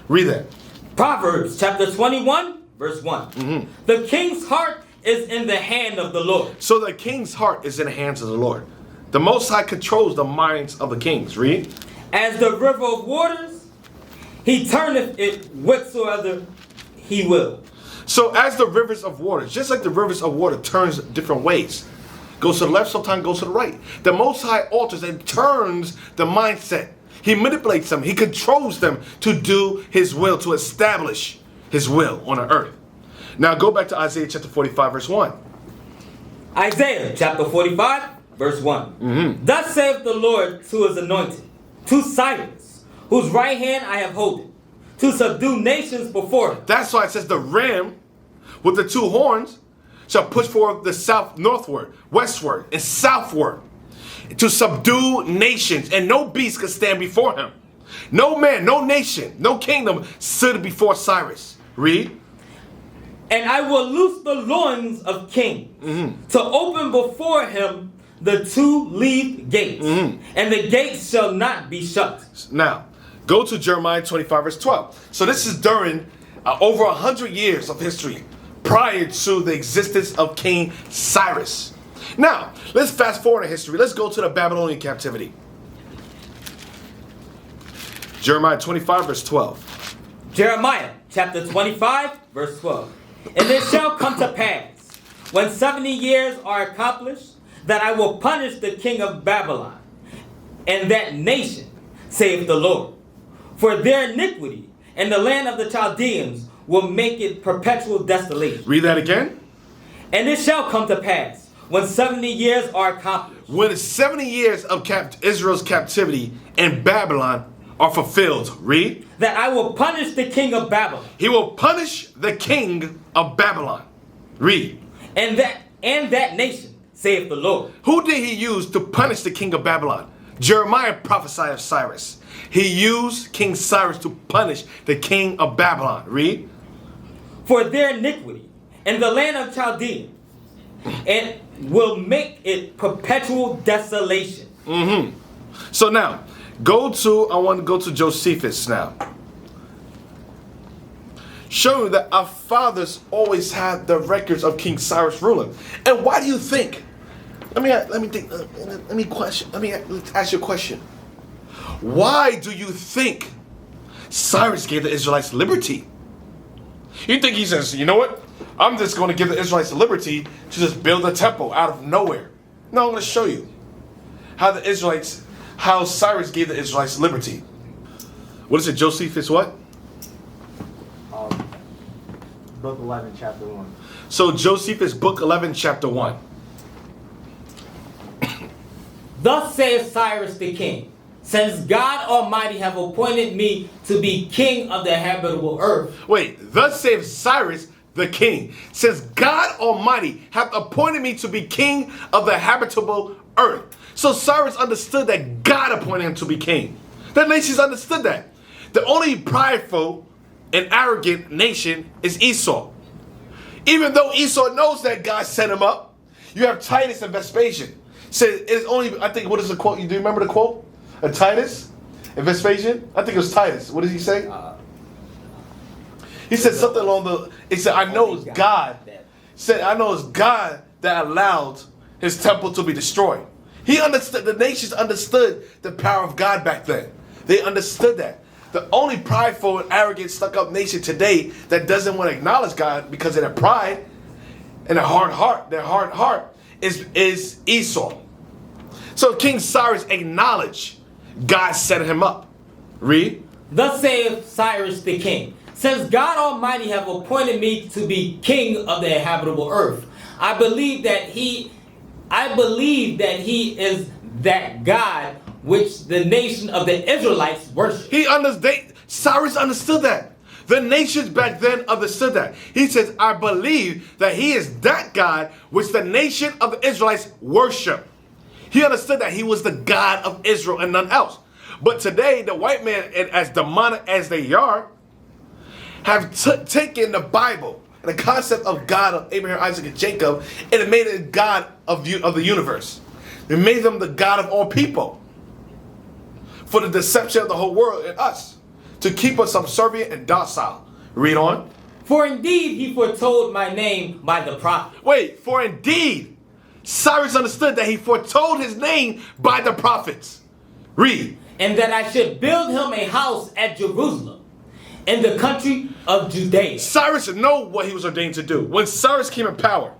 Read that. Proverbs chapter 21, verse 1. The king's heart is in the hand of the Lord. So the king's heart is in the hands of the Lord. The Most High controls the minds of the kings. Read. As the river of waters, he turneth it whithersoever he will. So as the rivers of water, just like the rivers of water turns different ways. Goes to the left, sometimes goes to the right. The Most High alters and turns the mindset. He manipulates them. He controls them to do his will, to establish his will on the earth. Now go back to Isaiah chapter 45, verse 1. Isaiah chapter 45, verse 1. Thus saith the Lord to his anointed, to Cyrus, whose right hand I have holden, to subdue nations before him. That's why it says the ram with the two horns shall push forward the south, northward, westward, and southward to subdue nations, and no beast could stand before him. No man, no nation, no kingdom stood before Cyrus. Read. And I will loose the loins of kings to open before him the two-leaved gates, and the gates shall not be shut. Now, go to Jeremiah 25, verse 12. So this is during over 100 years of history prior to the existence of King Cyrus. Now, let's fast forward in history. Let's go to the Babylonian captivity. Jeremiah 25, verse 12. Jeremiah chapter 25, verse 12. And it shall come to pass, when 70 years are accomplished, that I will punish the king of Babylon and that nation, saith the Lord, for their iniquity, and the land of the Chaldeans will make it perpetual desolation. Read that again. And it shall come to pass, when 70 years are accomplished. When 70 years of Israel's captivity in Babylon are fulfilled. Read. That I will punish the king of Babylon. He will punish the king of Babylon. Read. And that nation, saith the Lord. Who did he use to punish the king of Babylon? Jeremiah prophesied of Cyrus. He used King Cyrus to punish the king of Babylon. Read. For their iniquity, and the land of Chaldea, and will make it perpetual desolation. So now, I want to go to Josephus now. Show you that our fathers always had the records of King Cyrus ruling. And why do you think? Let me ask you a question. Why do you think Cyrus gave the Israelites liberty? You think he says, you know what? I'm just going to give the Israelites liberty to just build a temple out of nowhere. No, I'm going to show you how Cyrus gave the Israelites liberty. What is it, Josephus what? Book 11, chapter 1. So Josephus, book 11, chapter 1. Thus saith Cyrus the king, since God Almighty have appointed me to be king of the habitable earth. Wait, thus saith Cyrus the king, since God Almighty hath appointed me to be king of the habitable earth. So Cyrus understood that God appointed him to be king. The nations understood that. The only prideful and arrogant nation is Esau. Even though Esau knows that God set him up, you have Titus and Vespasian. Said it is only, I think, what is the quote? Do you remember the quote? Titus and Vespasian? I think it was Titus. What did he say? He said something he said, I know it's God. Said, I know it's God that allowed his temple to be destroyed. He understood, the nations understood the power of God back then. They understood that. The only prideful and arrogant, stuck-up nation today that doesn't want to acknowledge God because of their pride and their hard heart is Esau. So King Cyrus acknowledged God set him up. Read. Thus saith Cyrus the king, since God Almighty have appointed me to be king of the habitable earth, I believe that he is that God which the nation of the Israelites worship. Cyrus understood that. The nations back then understood that. He says, I believe that he is that God which the nation of the Israelites worship. He understood that he was the God of Israel and none else. But today, the white man, and as demonic as they are, have taken the Bible and the concept of God of Abraham, Isaac, and Jacob, and it made it God of the universe. It made them the God of all people for the deception of the whole world and us, to keep us subservient and docile. Read on. For indeed he foretold my name by the prophet. Wait, for indeed, Cyrus understood that he foretold his name by the prophets. Read. And that I should build him a house at Jerusalem, in the country of Judea. Cyrus knew what he was ordained to do. When Cyrus came in power,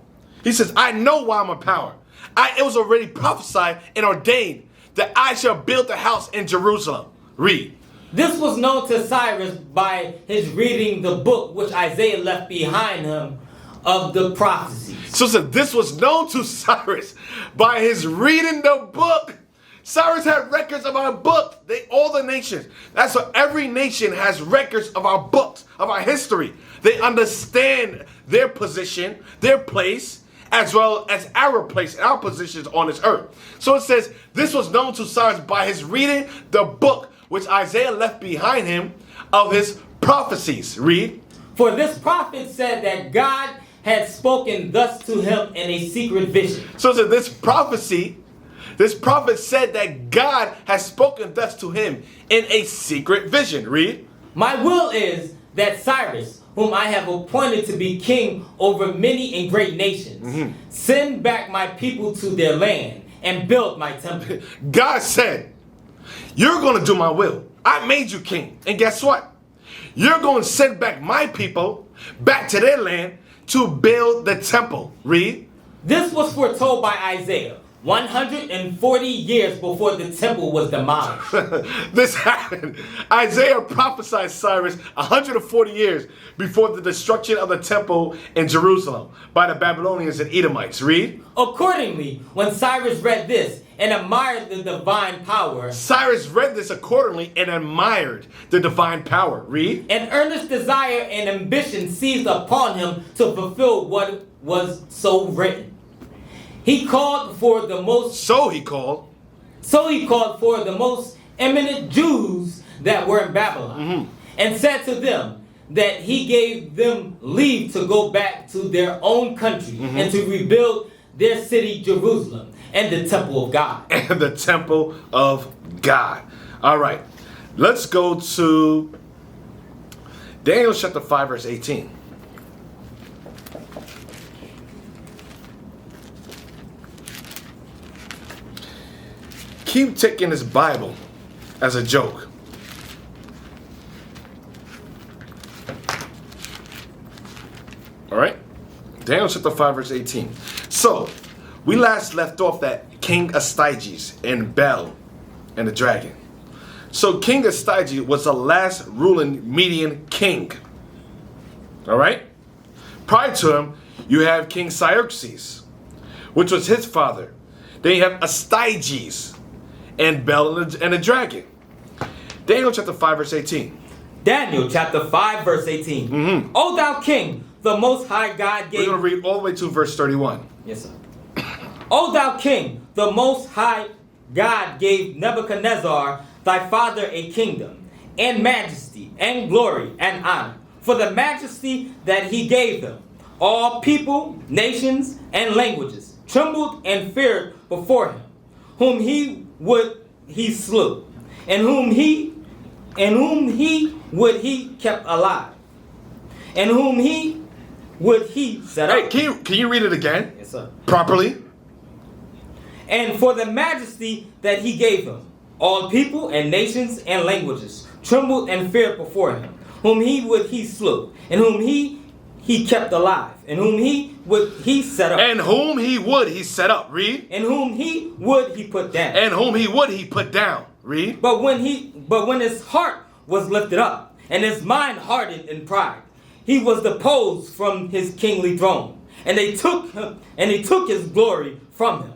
he says, I know why I'm in power. It was already prophesied and ordained that I shall build the house in Jerusalem. Read. This was known to Cyrus by his reading the book which Isaiah left behind him of the prophecies. So this was known to Cyrus by his reading the book. Cyrus had records of our book. All the nations. That's why every nation has records of our books, of our history. They understand their position, their place, as well as our place and our positions on this earth. So it says, this was known to Cyrus by his reading the book which Isaiah left behind him of his prophecies. Read. For this prophet said that God had spoken thus to him in a secret vision. So this prophet said that God has spoken thus to him in a secret vision. Read. My will is that Cyrus, whom I have appointed to be king over many and great nations, send back my people to their land and build my temple. God said, you're going to do my will. I made you king. And guess what? You're going to send back my people back to their land to build the temple. Read. This was foretold by Isaiah 140 years before the temple was demolished. This happened. Isaiah prophesied Cyrus 140 years before the destruction of the temple in Jerusalem by the Babylonians and Edomites. Read. Accordingly, when Cyrus read this and admired the divine power. Cyrus read this accordingly and admired the divine power. Read. An earnest desire and ambition seized upon him to fulfill what was so written. He called for the most. So he called for the most eminent Jews that were in Babylon, and said to them that he gave them leave to go back to their own country and to rebuild their city Jerusalem and the temple of God. And the temple of God. All right, let's go to Daniel chapter 5, verse 18. Keep taking this Bible as a joke. All right? Daniel chapter 5, verse 18. So, we last left off that King Astyages and Bel and the dragon. So, King Astyages was the last ruling Median king. All right? Prior to him, you have King Xerxes, which was his father. Then you have Astyages and Bel and the dragon. Daniel chapter 5, verse 18. Daniel chapter 5, verse 18. O thou king, the most high God gave... We're going to read all the way to verse 31. Yes, sir. O thou king, the most high God gave Nebuchadnezzar, thy father, a kingdom, and majesty, and glory, and honor. For the majesty that he gave them, all people, nations, and languages trembled and feared before him, whom he slew, and whom he kept alive, and whom he set up. Hey, can you read it again? Yes, sir. Properly? And for the majesty that he gave him, all people and nations and languages trembled and feared before him, whom he slew, and whom he kept alive, and whom he set up. And whom he set up. Read. And whom he put down. And whom he put down. Read. But when his heart was lifted up, and his mind hardened in pride, he was deposed from his kingly throne, and they took his glory from him.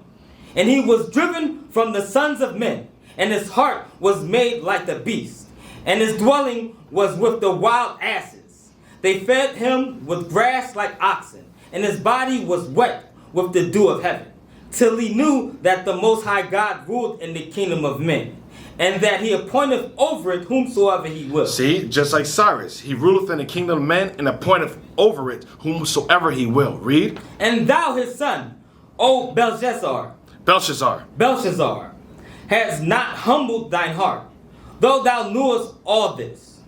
And he was driven from the sons of men, and his heart was made like the beast, and his dwelling was with the wild asses. They fed him with grass like oxen, and his body was wet with the dew of heaven, till he knew that the Most High God ruled in the kingdom of men, and that he appointeth over it whomsoever he will. See, just like Cyrus, he ruleth in the kingdom of men and appointeth over it whomsoever he will. Read. And thou his son, O Belshazzar, hast not humbled thine heart, though thou knewest all this,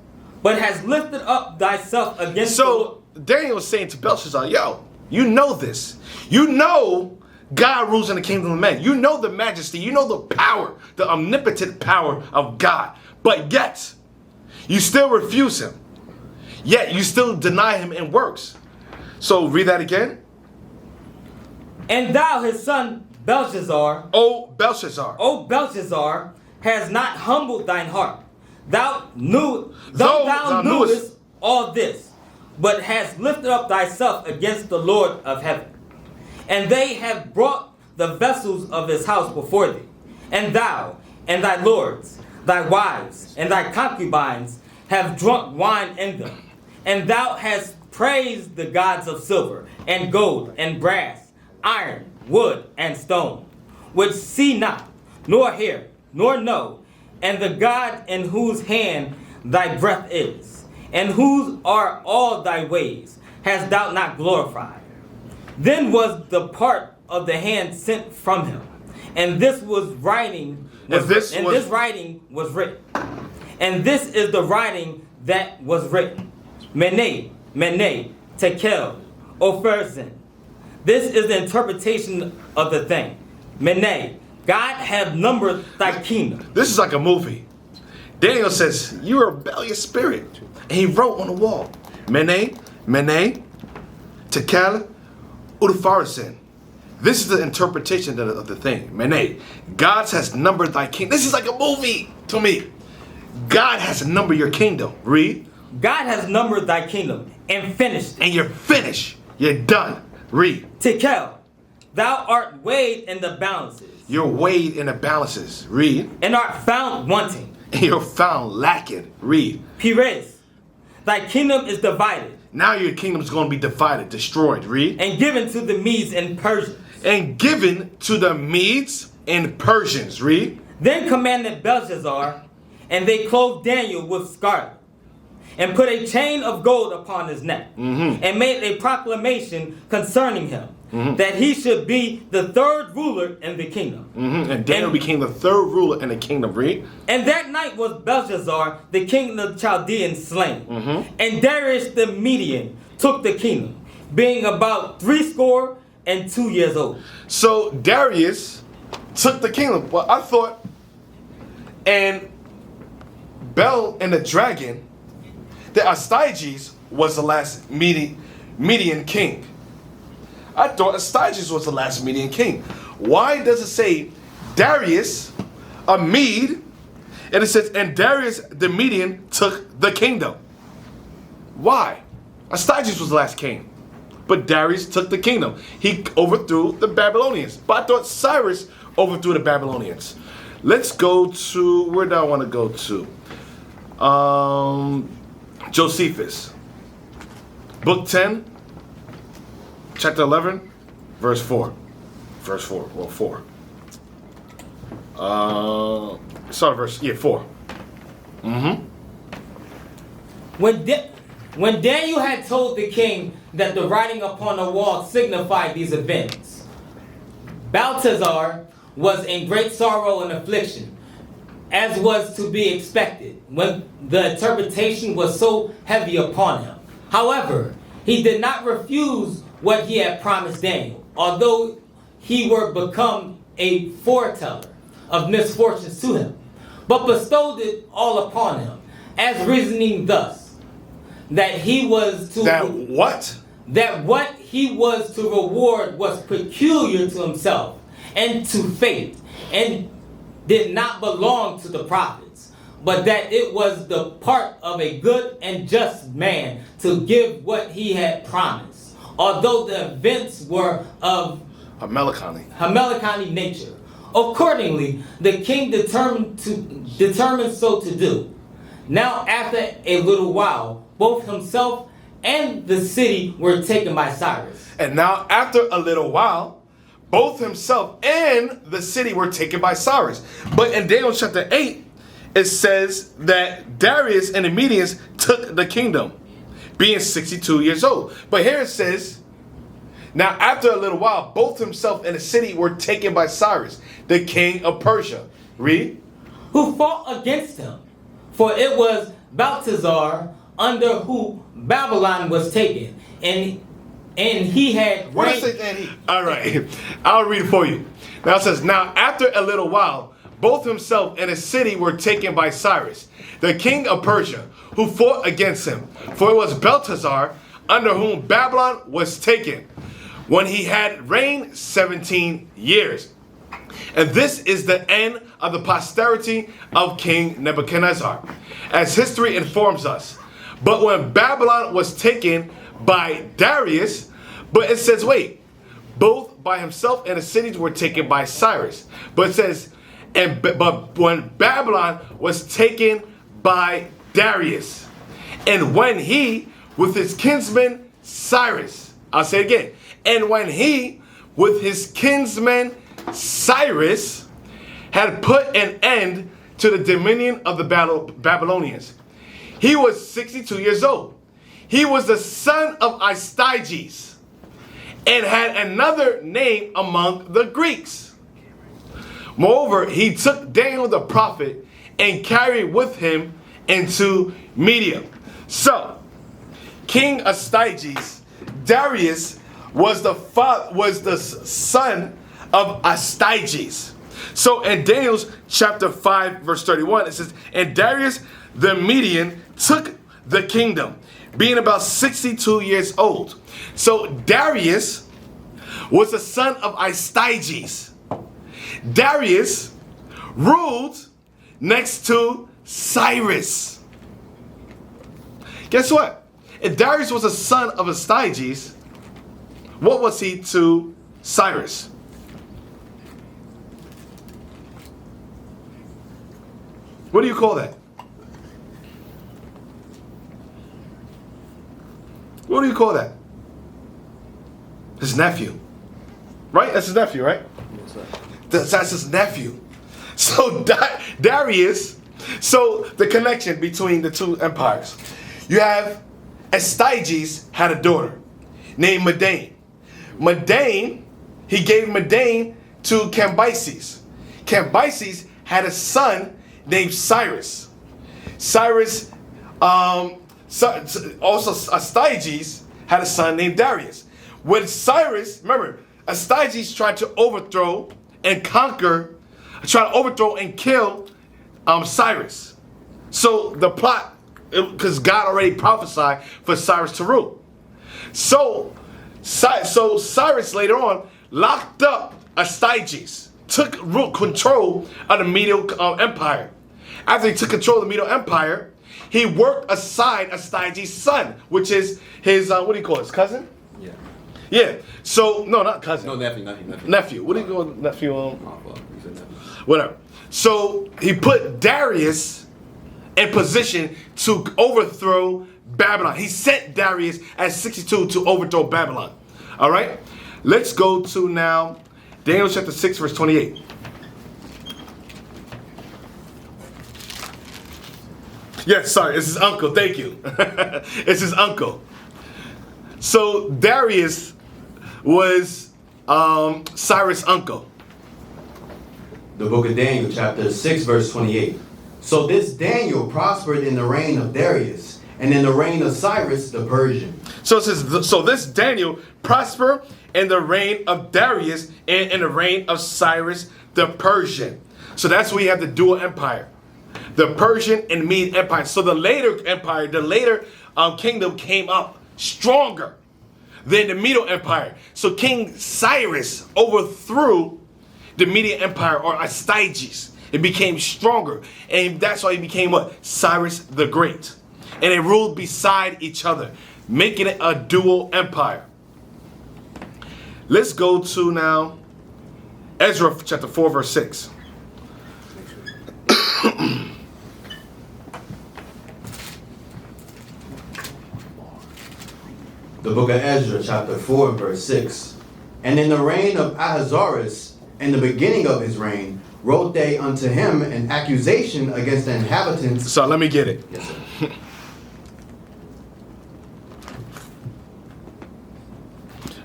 but hast lifted up thyself against So Daniel is saying to Belshazzar, yo, you know this. You know God rules in the kingdom of men. You know the majesty. You know the power, the omnipotent power of God. But yet, you still refuse him. Yet, you still deny him in works. So, read that again. And thou his son Belshazzar, O Belshazzar, has not humbled thine heart. Thou knewest all this, but hast lifted up thyself against the Lord of heaven. And they have brought the vessels of his house before thee. And thou, and thy lords, thy wives, and thy concubines have drunk wine in them. And thou hast praised the gods of silver, and gold, and brass, iron, wood, and stone, which see not, nor hear, nor know, and the God in whose hand thy breath is, and whose are all thy ways, hast thou not glorified. Then was the part of the hand sent from him, and this writing was written. And this is the writing that was written. Mene, Mene, Tekel, Opherzin. This is the interpretation of the thing. Mene, God have numbered thy kingdom. This is like a movie. Daniel says, you're a rebellious spirit. And he wrote on the wall, Mene, Mene, Tekel, Upharsin. This is the interpretation of the thing. Mene, God has numbered thy kingdom. This is like a movie to me. God has numbered your kingdom. Read. God has numbered thy kingdom and finished. And you're finished. You're done. Read. Tekel, thou art weighed in the balances. You're weighed in the balances. Read. And art found wanting. And you're found lacking. Read. Pires, thy kingdom is divided. Now your kingdom's going to be divided, destroyed. Read. And given to the Medes and Persians. And given to the Medes and Persians. Read. Then commanded Belshazzar, and they clothed Daniel with scarlet, and put a chain of gold upon his neck, and made a proclamation concerning him, that he should be the third ruler in the kingdom. And Daniel became the third ruler in the kingdom. Read. And that night was Belshazzar, the king of the Chaldeans, slain. And Darius the Median took the kingdom, being about 62 years old. So Darius took the kingdom. Well, I thought, and Bel and the dragon, that Astyages was the last Median king. I thought Astyages was the last Median king. Why does it say Darius, a Mede, and it says, and Darius the Median took the kingdom? Why? Astyages was the last king, but Darius took the kingdom. He overthrew the Babylonians. But I thought Cyrus overthrew the Babylonians. Let's go to, where do I want to go to? Josephus. Book 10, chapter 11, verse 4. Verse 4, well, 4. Start verse, 4. When Daniel had told the king that the writing upon the wall signified these events, Balthazar was in great sorrow and affliction, as was to be expected, when the interpretation was so heavy upon him. However, he did not refuse what he had promised Daniel, although he were become a foreteller of misfortunes to him, but bestowed it all upon him, as reasoning thus, that he was to that what he was to reward was peculiar to himself and to fate, and did not belong to the prophets, but that it was the part of a good and just man to give what he had promised, although the events were of Hamelechani nature. Accordingly, the king determined so to do. Now after a little while, both himself and the city were taken by Cyrus. And now after a little while, both himself and the city were taken by Cyrus. But in Daniel chapter 8, it says that Darius and the Medians took the kingdom, being 62 years old. But here it says, now after a little while, both himself and the city were taken by Cyrus, the king of Persia. Read. Who fought against him. For it was Baltazar, under who Babylon was taken, and he had What does it say? All right, I'll read it for you. Now it says, now after a little while, both himself and his city were taken by Cyrus, the king of Persia, who fought against him. For it was Baltazar, under whom Babylon was taken, when he had reigned 17 years. And this is the end of the posterity of King Nebuchadnezzar, as history informs us. But when Babylon was taken by Darius, but it says, wait, both by himself and the cities were taken by Cyrus. But it says, but when Babylon was taken by Darius, and when he, with his kinsman Cyrus, I'll say it again, and when he, with his kinsman Cyrus, had put an end to the dominion of the Babylonians, he was 62 years old. He was the son of Astyages, and had another name among the Greeks. Moreover, he took Daniel the prophet and carried with him into Media. So, King Astyages, Darius was the son of Astyages. So in Daniel's chapter 5, verse 31, it says, and Darius the Median took the kingdom, being about 62 years old. So Darius was the son of Astyages. Darius ruled next to Cyrus. Guess what? If Darius was a son of Astyages, what was he to Cyrus? What do you call that? What do you call that? His nephew. Right? That's his nephew, right? That's his nephew. So Darius, so the connection between the two empires. You have Astyages had a daughter named Medane. He gave Medane to Cambyses. Cambyses had a son named Cyrus. Cyrus, also Astyages had a son named Darius. When Cyrus, remember, Astyages tried to overthrow and kill Cyrus. So the plot, because God already prophesied for Cyrus to rule. So Cyrus later on locked up Astyages, took control of the Median Empire. After he took control of the Median Empire, he worked aside Astyages' son, which is his, what do you call it, his cousin? Yeah. Yeah. So, no, not cousin. No, nephew. Nephew. What do you call nephew? Oh, fuck. You said nephew. Whatever. So, he put Darius in position to overthrow Babylon. He sent Darius at 62 to overthrow Babylon. All right? Let's go to now Daniel chapter 6, verse 28. Yes, sorry, it's his uncle. Thank you. It's his uncle. So Darius was Cyrus' uncle. The book of Daniel, chapter 6, verse 28. So this Daniel prospered in the reign of Darius, and in the reign of Cyrus the Persian. So it says, so this Daniel prospered in the reign of Darius and in the reign of Cyrus the Persian. So that's where you have the dual empire. The Persian and Median Empire. So the later empire, the later kingdom came up stronger than the Median Empire. So King Cyrus overthrew the Median Empire, or Astyages. It became stronger. And that's why he became what? Cyrus the Great. And they ruled beside each other, making it a dual empire. Let's go to now Ezra chapter 4 verse 6. The book of Ezra, chapter 4, verse 6. And in the reign of Ahasuerus, in the beginning of his reign, wrote they unto him an accusation against the inhabitants. So let me get it. Yes, sir.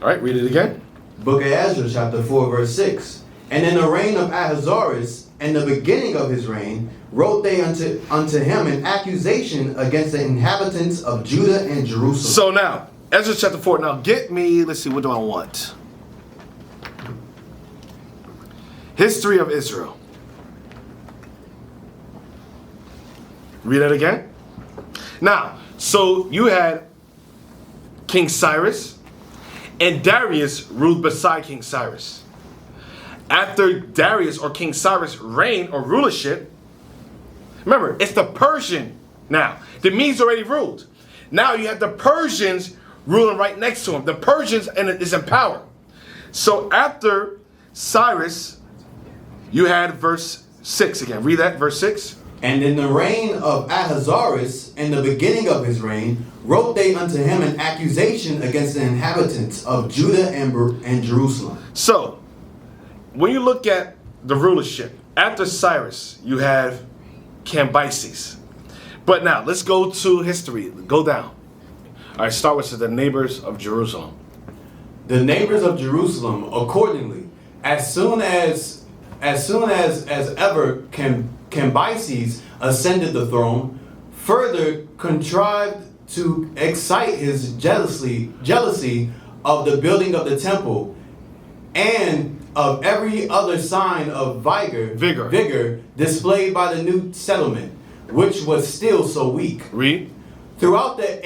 All right, read it again. Book of Ezra, chapter 4, verse 6. And in the reign of Ahasuerus, in the beginning of his reign, wrote they unto him an accusation against the inhabitants of Judah and Jerusalem. So now, Ezra chapter 4. Now get me, let's see, what do I want? History of Israel. Read that again. Now, so you had King Cyrus, and Darius ruled beside King Cyrus. After Darius or King Cyrus' reign or rulership, remember, it's the Persian now. The Medes already ruled. Now you have the Persians ruling right next to him. The Persians is in power. So after Cyrus, you had verse 6 again. Read that, verse 6. And in the reign of Ahasuerus, in the beginning of his reign, wrote they unto him an accusation against the inhabitants of Judah and Jerusalem. So, when you look at the rulership, after Cyrus, you have Cambyses. But now, let's go to history. Go down. All right, start with the neighbors of Jerusalem. The neighbors of Jerusalem, accordingly, as soon as ever Cambyses ascended the throne, further contrived to excite his jealousy of the building of the temple and of every other sign of vigor displayed by the new settlement, which was still so weak. Read. Throughout the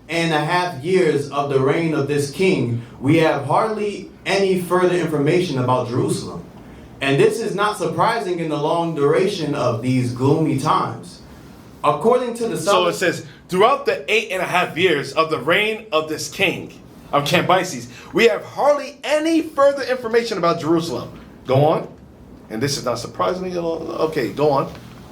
8.5 years of the reign of this king, we have hardly any further information about Jerusalem. And this is not surprising in the long duration of these gloomy times. According to the So it says, throughout the 8.5 years of the reign of this king, of Cambyses, we have hardly any further information about Jerusalem. Go on. And this is not surprising. Okay, go on.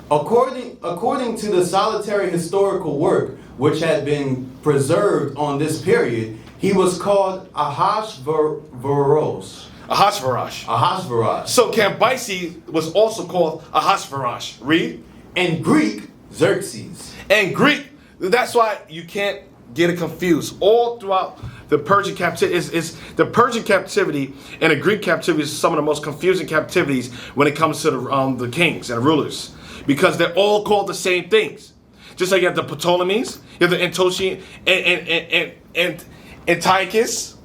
According to the solitary historical work which had been preserved on this period, he was called Ahasuerus. Ahasuerus. So Cambyses was also called Ahasuerus. Read. In Greek, Xerxes. And Greek, that's why you can't get it confused. All throughout the Persian captivity is the Persian captivity and the Greek captivity is some of the most confusing captivities when it comes to the kings and rulers, because they're all called the same things. Just like you have the Ptolemies, you have the Antiochian and Antiochus.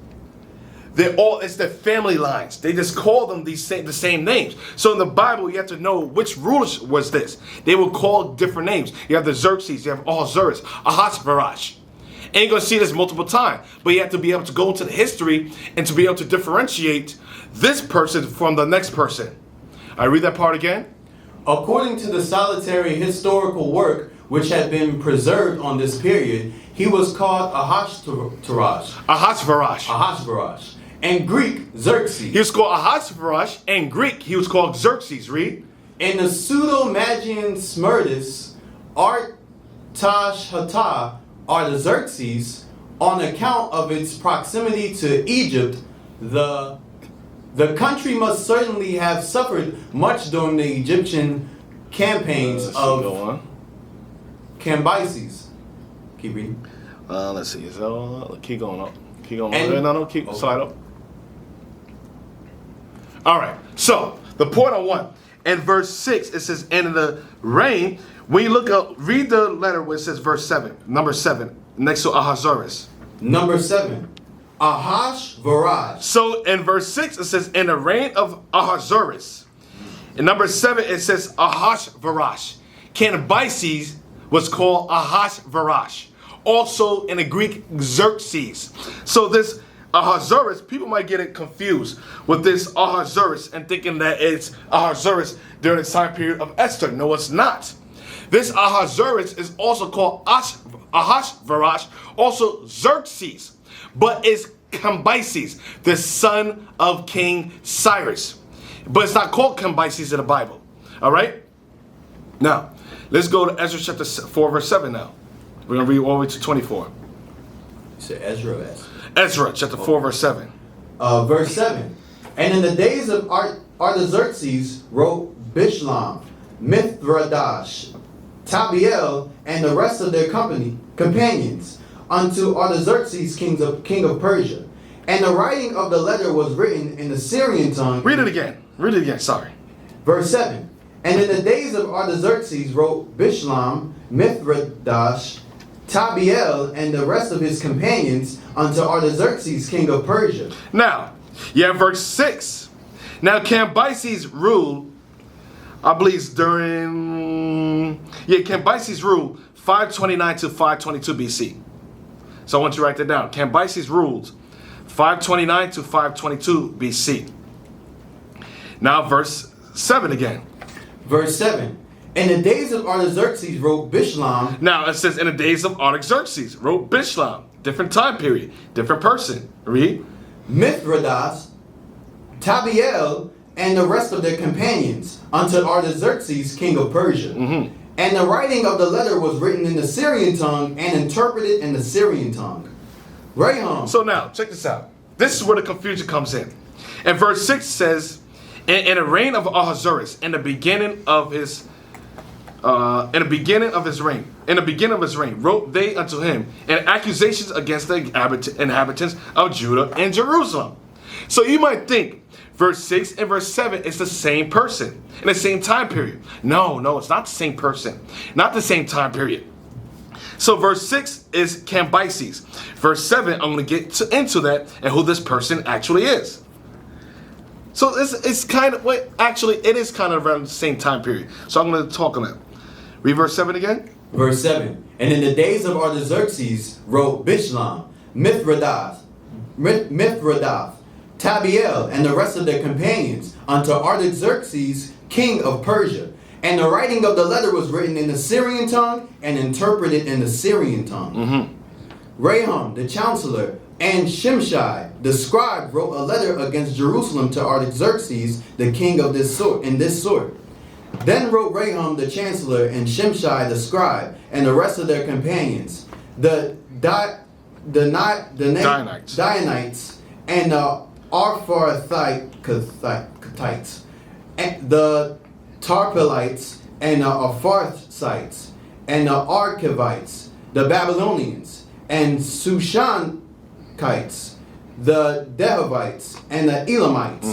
It's the family lines. They just call them the same names. So in the Bible, you have to know which rulers was this. They were called different names. You have the Xerxes, you have Ahasuerus, Ahasuerus. And you're going to see this multiple times. But you have to be able to go into the history and to be able to differentiate this person from the next person. I read that part again. According to the solitary historical work which had been preserved on this period, he was called Ahasuerus. And Greek, Xerxes. He was called Ahasuerus, and Greek, he was called Xerxes. Read. And the pseudo-Magian Smerdis, Artashshata, are the Xerxes, on account of its proximity to Egypt. The country must certainly have suffered much during the Egyptian campaigns of Cambyses. Keep reading. Let's see. Keep going up. Keep going up. Keep slide up. All right. So the point I want in verse 6, it says, "And in the reign." When you look up, read the letter where it says verse 7, number 7, next to Ahasuerus. Number 7, Ahasuerus. So in verse 6, it says, "In the reign of Ahasuerus." In number 7, it says Ahasuerus. Cambyses was called Ahasuerus. Also in the Greek, Xerxes. So this Ahasuerus, people might get it confused with this Ahasuerus and thinking that it's Ahasuerus during the time period of Esther. No, it's not. This Ahasuerus is also called Ahasuerus, also Xerxes, but it's Cambyses, the son of King Cyrus. But it's not called Cambyses in the Bible. All right? Now, let's go to Ezra chapter 4, verse 7 now. We're going to read all the way to 24. You said Ezra or Esther? Ezra chapter 4, verse 7. Verse 7. And in the days of Artaxerxes wrote Bishlam, Mithridash, Tabiel, and the rest of their companions unto Artaxerxes, king of Persia. And the writing of the letter was written in the Syrian tongue. Read it again. Read it again. Sorry. Verse 7. And in the days of Artaxerxes wrote Bishlam, Mithridash, Tabiel, and the rest of his companions unto Artaxerxes, king of Persia. Now, verse 6. Now Cambyses ruled, I believe Cambyses ruled 529 to 522 BC. So I want you to write that down. Cambyses ruled 529 to 522 BC. Now verse 7 again. Verse 7. In the days of Artaxerxes wrote Bishlam. Now it says in the days of Artaxerxes wrote Bishlam. Different time period. Different person. Read. Mithridates, Tabiel, and the rest of their companions unto Artaxerxes, king of Persia. Mm-hmm. And the writing of the letter was written in the Syrian tongue and interpreted in the Syrian tongue. Raham. So now, check this out. This is where the confusion comes in. And verse 6 says, in the reign of Ahasuerus, in the beginning of his reign, wrote they unto him, and accusations against the inhabitants of Judah and Jerusalem. So you might think verse 6 and verse 7 is the same person in the same time period. No, it's not the same person. Not the same time period. So verse 6 is Cambyses. Verse 7, I'm going to get into that and who this person actually is. So it's kind of, it is kind of around the same time period. So I'm going to talk on that. Read verse 7 again. Verse 7. And in the days of Artaxerxes wrote Bishlam, Mithridates, Tabiel, and the rest of their companions unto Artaxerxes, king of Persia. And the writing of the letter was written in the Syrian tongue and interpreted in the Syrian tongue. Mm-hmm. Raham, the chancellor, and Shimshai, the scribe, wrote a letter against Jerusalem to Artaxerxes, the king of this sort. Then wrote Raham, the chancellor, and Shimshai, the scribe, and the rest of their companions, the Dianites, and the Arpharathites, and the Tarpelites, and the Apharsites, and the Archivites, the Babylonians, and Sushanites, the Dehavites, and the Elamites,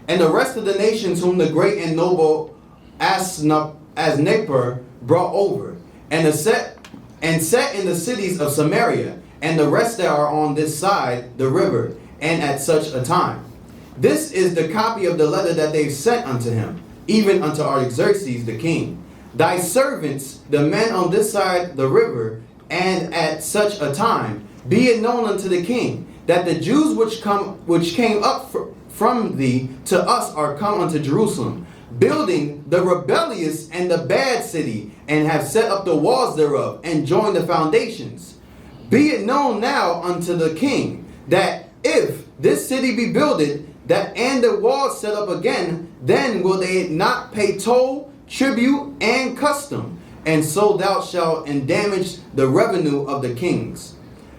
and the rest of the nations whom the great and noble Asnapper brought over, and set in the cities of Samaria, and the rest that are on this side the river, and at such a time. This is the copy of the letter that they sent unto him, even unto Artaxerxes the king. Thy servants, the men on this side the river, and at such a time, be it known unto the king, that the Jews which came up from thee to us are come unto Jerusalem, building the rebellious and the bad city, and have set up the walls thereof, and joined the foundations. Be it known now unto the king, that if this city be builded, that and the walls set up again, then will they not pay toll, tribute, and custom, and so thou shalt endamage the revenue of the kings.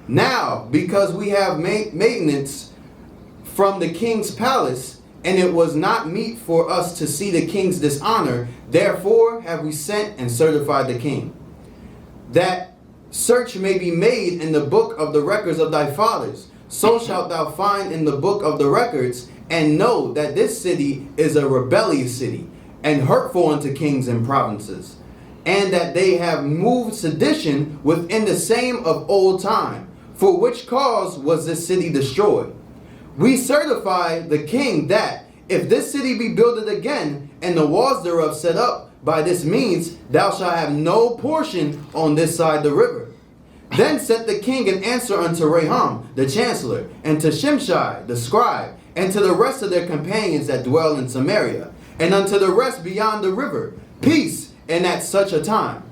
Now, because we have maintenance from the king's palace, and it was not meet for us to see the king's dishonor, therefore have we sent and certified the king, that search may be made in the book of the records of thy fathers. So shalt thou find in the book of the records, and know that this city is a rebellious city, and hurtful unto kings and provinces, and that they have moved sedition within the same of old time, for which cause was this city destroyed. We certify the king that, if this city be builded again, and the walls thereof set up by this means, thou shalt have no portion on this side the river. Then said the king an answer unto Raham the chancellor, and to Shimshai the scribe, and to the rest of their companions that dwell in Samaria, and unto the rest beyond the river, peace, and at such a time.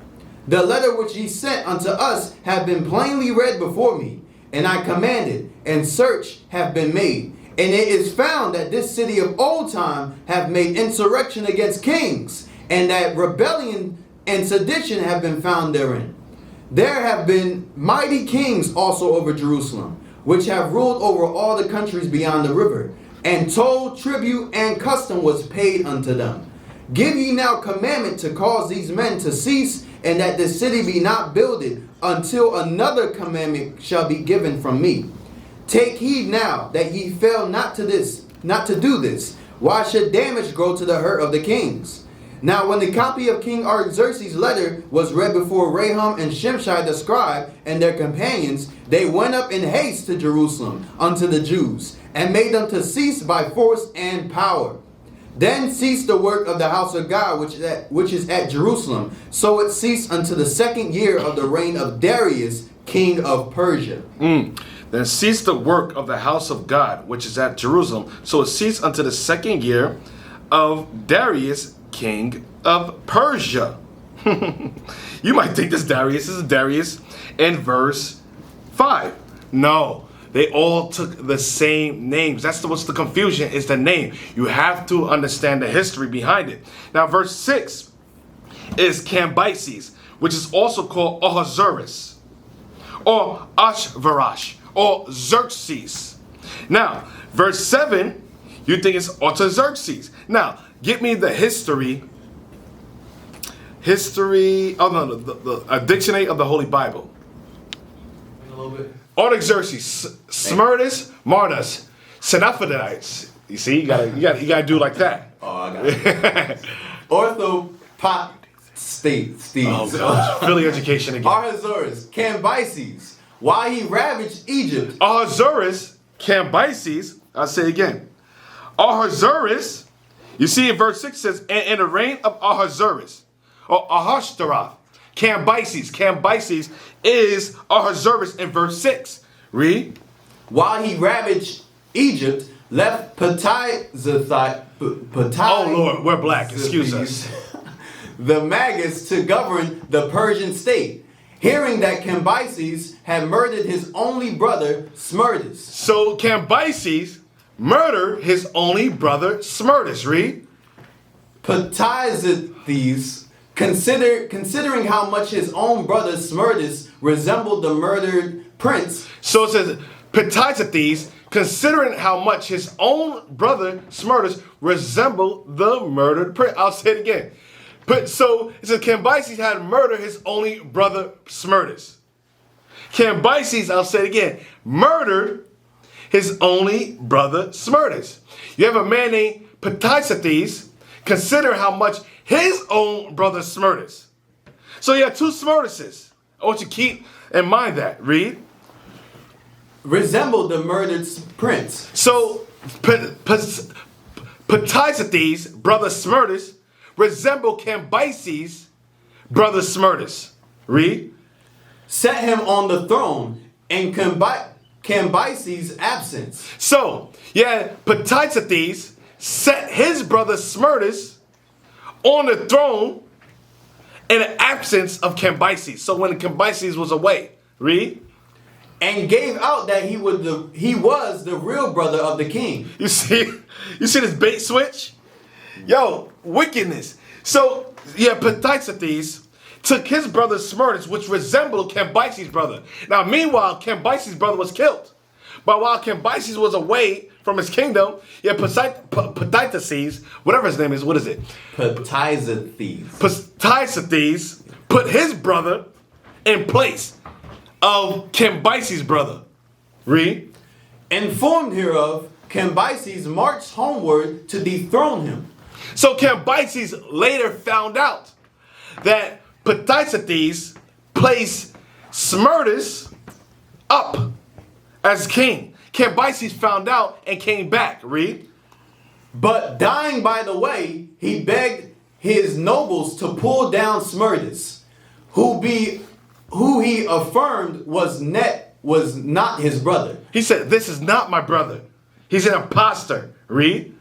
The letter which ye sent unto us have been plainly read before me, and I commanded, and search have been made. And it is found that this city of old time have made insurrection against kings, and that rebellion and sedition have been found therein. There have been mighty kings also over Jerusalem, which have ruled over all the countries beyond the river, and toll, tribute, and custom was paid unto them. Give ye now commandment to cause these men to cease, and that the city be not builded, until another commandment shall be given from me. Take heed now that ye fail not to do this. Why should damage grow to the hurt of the kings? Now when the copy of King Artaxerxes' letter was read before Raham and Shimshai the scribe and their companions, they went up in haste to Jerusalem unto the Jews, and made them to cease by force and power. Then ceased the work of the house of God which is at Jerusalem. So it ceased unto the 2nd year of the reign of Darius, king of Persia. Then ceased the work of the house of God, which is at Jerusalem. So it ceased unto the 2nd year of Darius, king of Persia. You might think this is Darius in verse 5. No, they all took the same names. That's what's the confusion, is the name. You have to understand the history behind it. Now, verse 6 is Cambyses, which is also called Ahasuerus, or Ashvarash, or Xerxes. Now, verse 7, you think it's Artaxerxes. Now, give me the history, a dictionary of the Holy Bible. A little bit. Artaxerxes, Smyrnus, Martus, Senaphidites. You see, you gotta do like that. Oh, I got it. Orthopot Steve. Oh gosh, Philly education again. Ahasuerus, Cambyses, why he ravaged Egypt. Ahasuerus, Cambyses. I'll say it again. Ahasuerus. You see in verse 6 says, and in the reign of Ahasuerus, or Ahashtaroth, Cambyses. Cambyses is Ahasuerus in verse 6. Read. While he ravaged Egypt, left Ptahizethite. Oh Lord, we're black. Excuse us. The Magus to govern the Persian state, hearing that Cambyses had murdered his only brother Smerdis. So Cambyses murdered his only brother Smerdis. Read. Ptahizethes, considering how much his own brother Smerdis resembled the murdered prince. So it says Ptahizethes, considering how much his own brother Smerdis resembled the murdered prince. I'll say it again. So it says Cambyses had murdered his only brother Smerdis. Cambyses, I'll say it again, murdered his only brother Smerdis. You have a man named Ptahizethes, consider how much his own brother Smerdis. So you have two Smerdises. I want you to keep in mind that. Read. Resembled the murdered prince. So Ptahizethes, brother Smerdis, resembled Cambyses, brother Smerdis. Read. Set him on the throne in Cambyses' absence. So, yeah, Ptahizethes set his brother Smerdis on the throne in the absence of Cambyses. So when Cambyses was away. Read. And gave out that he was the real brother of the king. You see this bait switch? Yo, wickedness. So, yeah, Ptahizethes took his brother Smerdis, which resembled Cambyses' brother. Now, meanwhile, Cambyses' brother was killed. But while Cambyses was away from his kingdom, yeah, Ptahizethes, whatever his name is, what is it? Ptahizethes put his brother in place of Cambyses' brother. Read. Informed hereof, Cambyses marched homeward to dethrone him. So Cambyses later found out that Ptahizethes placed Smerdis up as king. Cambyses found out and came back. Read. But dying by the way, he begged his nobles to pull down Smerdis, who who he affirmed was not his brother. He said, this is not my brother. He's an imposter. Read.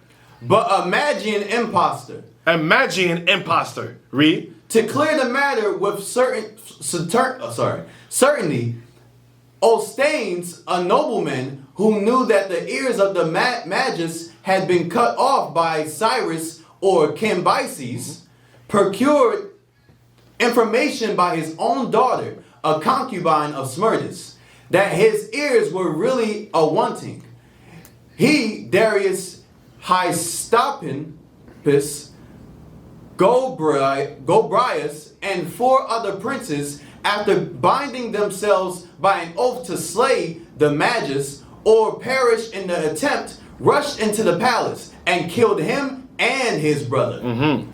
But a Magian imposter. A Magian imposter. Read. To clear the matter with certainty, Ostanes, a nobleman who knew that the ears of the Magus had been cut off by Cyrus or Cambyses, procured information by his own daughter, a concubine of Smerdis, that his ears were really a wanting. He, Darius Hystaspes, Gobryas, and 4 other princes, after binding themselves by an oath to slay the Magus or perish in the attempt, rushed into the palace and killed him and his brother.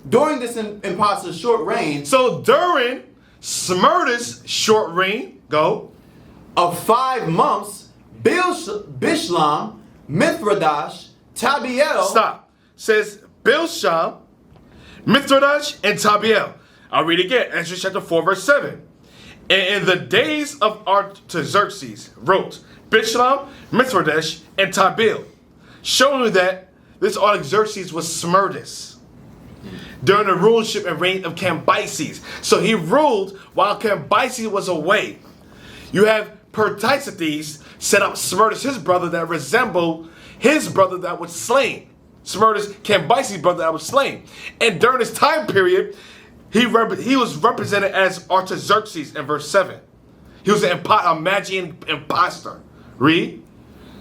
During this imposter's short reign, So during Smerdis' short reign, go, of 5 months, Bishlam, Mithridash, Tabiel. Stop. Says Bilsham, Mithridash, and Tabiel. I'll read again. Ezra chapter 4, verse 7. And in the days of Artaxerxes wrote Bishlam, Mithridash, and Tabiel, showing that this Artaxerxes was Smerdis during the rulership and reign of Cambyses. So he ruled while Cambyses was away. You have Perticides set up Smerdis, his brother, that resembled his brother that was slain. Smerdis, Cambyses' brother that was slain. And during this time period, he was represented as Artaxerxes in verse 7. He was a Magian imposter. Read.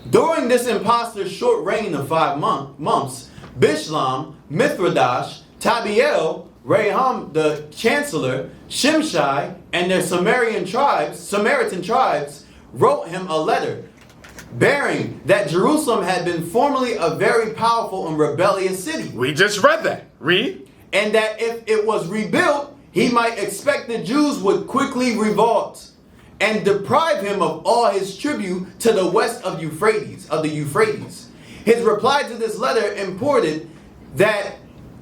During this imposter's short reign of 5 months, Bishlam, Mithridash, Tabiel, Raham the chancellor, Shimshai, and their Samaritan tribes wrote him a letter, bearing that Jerusalem had been formerly a very powerful and rebellious city. We just read that. Read. And that if it was rebuilt, he might expect the Jews would quickly revolt and deprive him of all his tribute to the west of the Euphrates. His reply to this letter imported that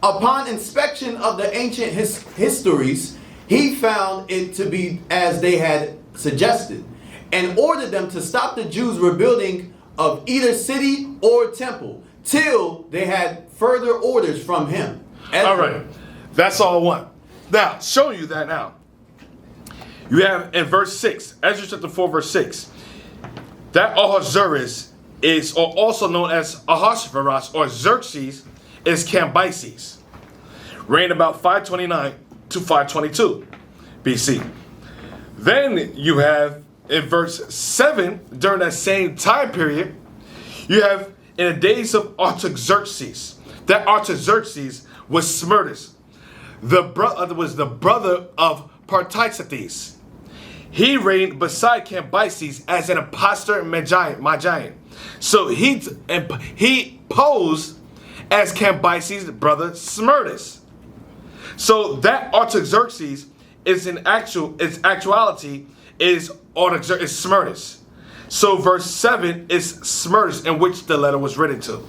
upon inspection of the ancient histories, he found it to be as they had suggested, and ordered them to stop the Jews' rebuilding of either city or temple till they had further orders from him. All right. That's all I want. Now, showing you that now. You have in verse 6, Ezra chapter 4, verse 6, that Ahasuerus is, or also known as Ahasuerus or Xerxes, is Cambyses, reigned about 529 to 522 BC. Then you have in verse 7, during that same time period, you have in the days of Artaxerxes. That Artaxerxes was Smerdis. Was the brother of Perticides. He reigned beside Cambyses as an impostor and Magian. So he posed as Cambyses' brother Smerdis. So that Artaxerxes is actuality is Smerdis. So verse 7 is Smerdis, in which the letter was written to.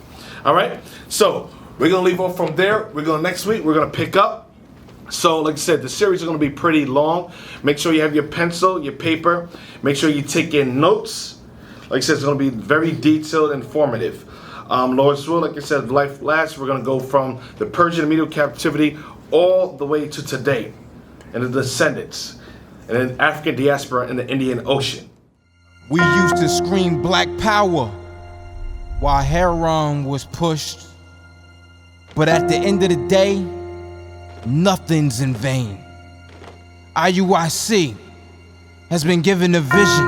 All right. So we're gonna leave off from there. Next week we're gonna pick up. So like I said, the series is gonna be pretty long. Make sure you have your pencil, your paper. Make sure you take in notes. Like I said, it's gonna be very detailed and informative. Lord's will, like I said, life lasts. We're gonna go from the Persian and Medo captivity all the way to today, and the descendants, and then African diaspora in the Indian Ocean. We used to scream black power while Heron was pushed. But at the end of the day, nothing's in vain. IUIC has been given a vision.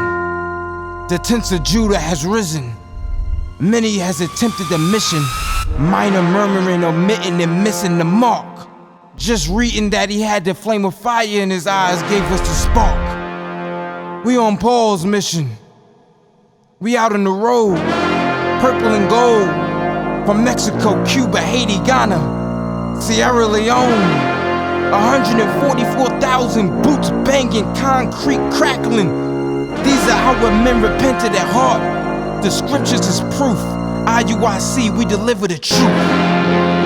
The tents of Judah has risen. Many has attempted the mission, minor murmuring, omitting, and missing the mark. Just reading that he had the flame of fire in his eyes gave us the spark. We on Paul's mission. We out on the road, purple and gold, from Mexico, Cuba, Haiti, Ghana, Sierra Leone. 144,000 boots banging, concrete crackling. These are our men repented at heart. The scriptures is proof. IUIC, we deliver the truth.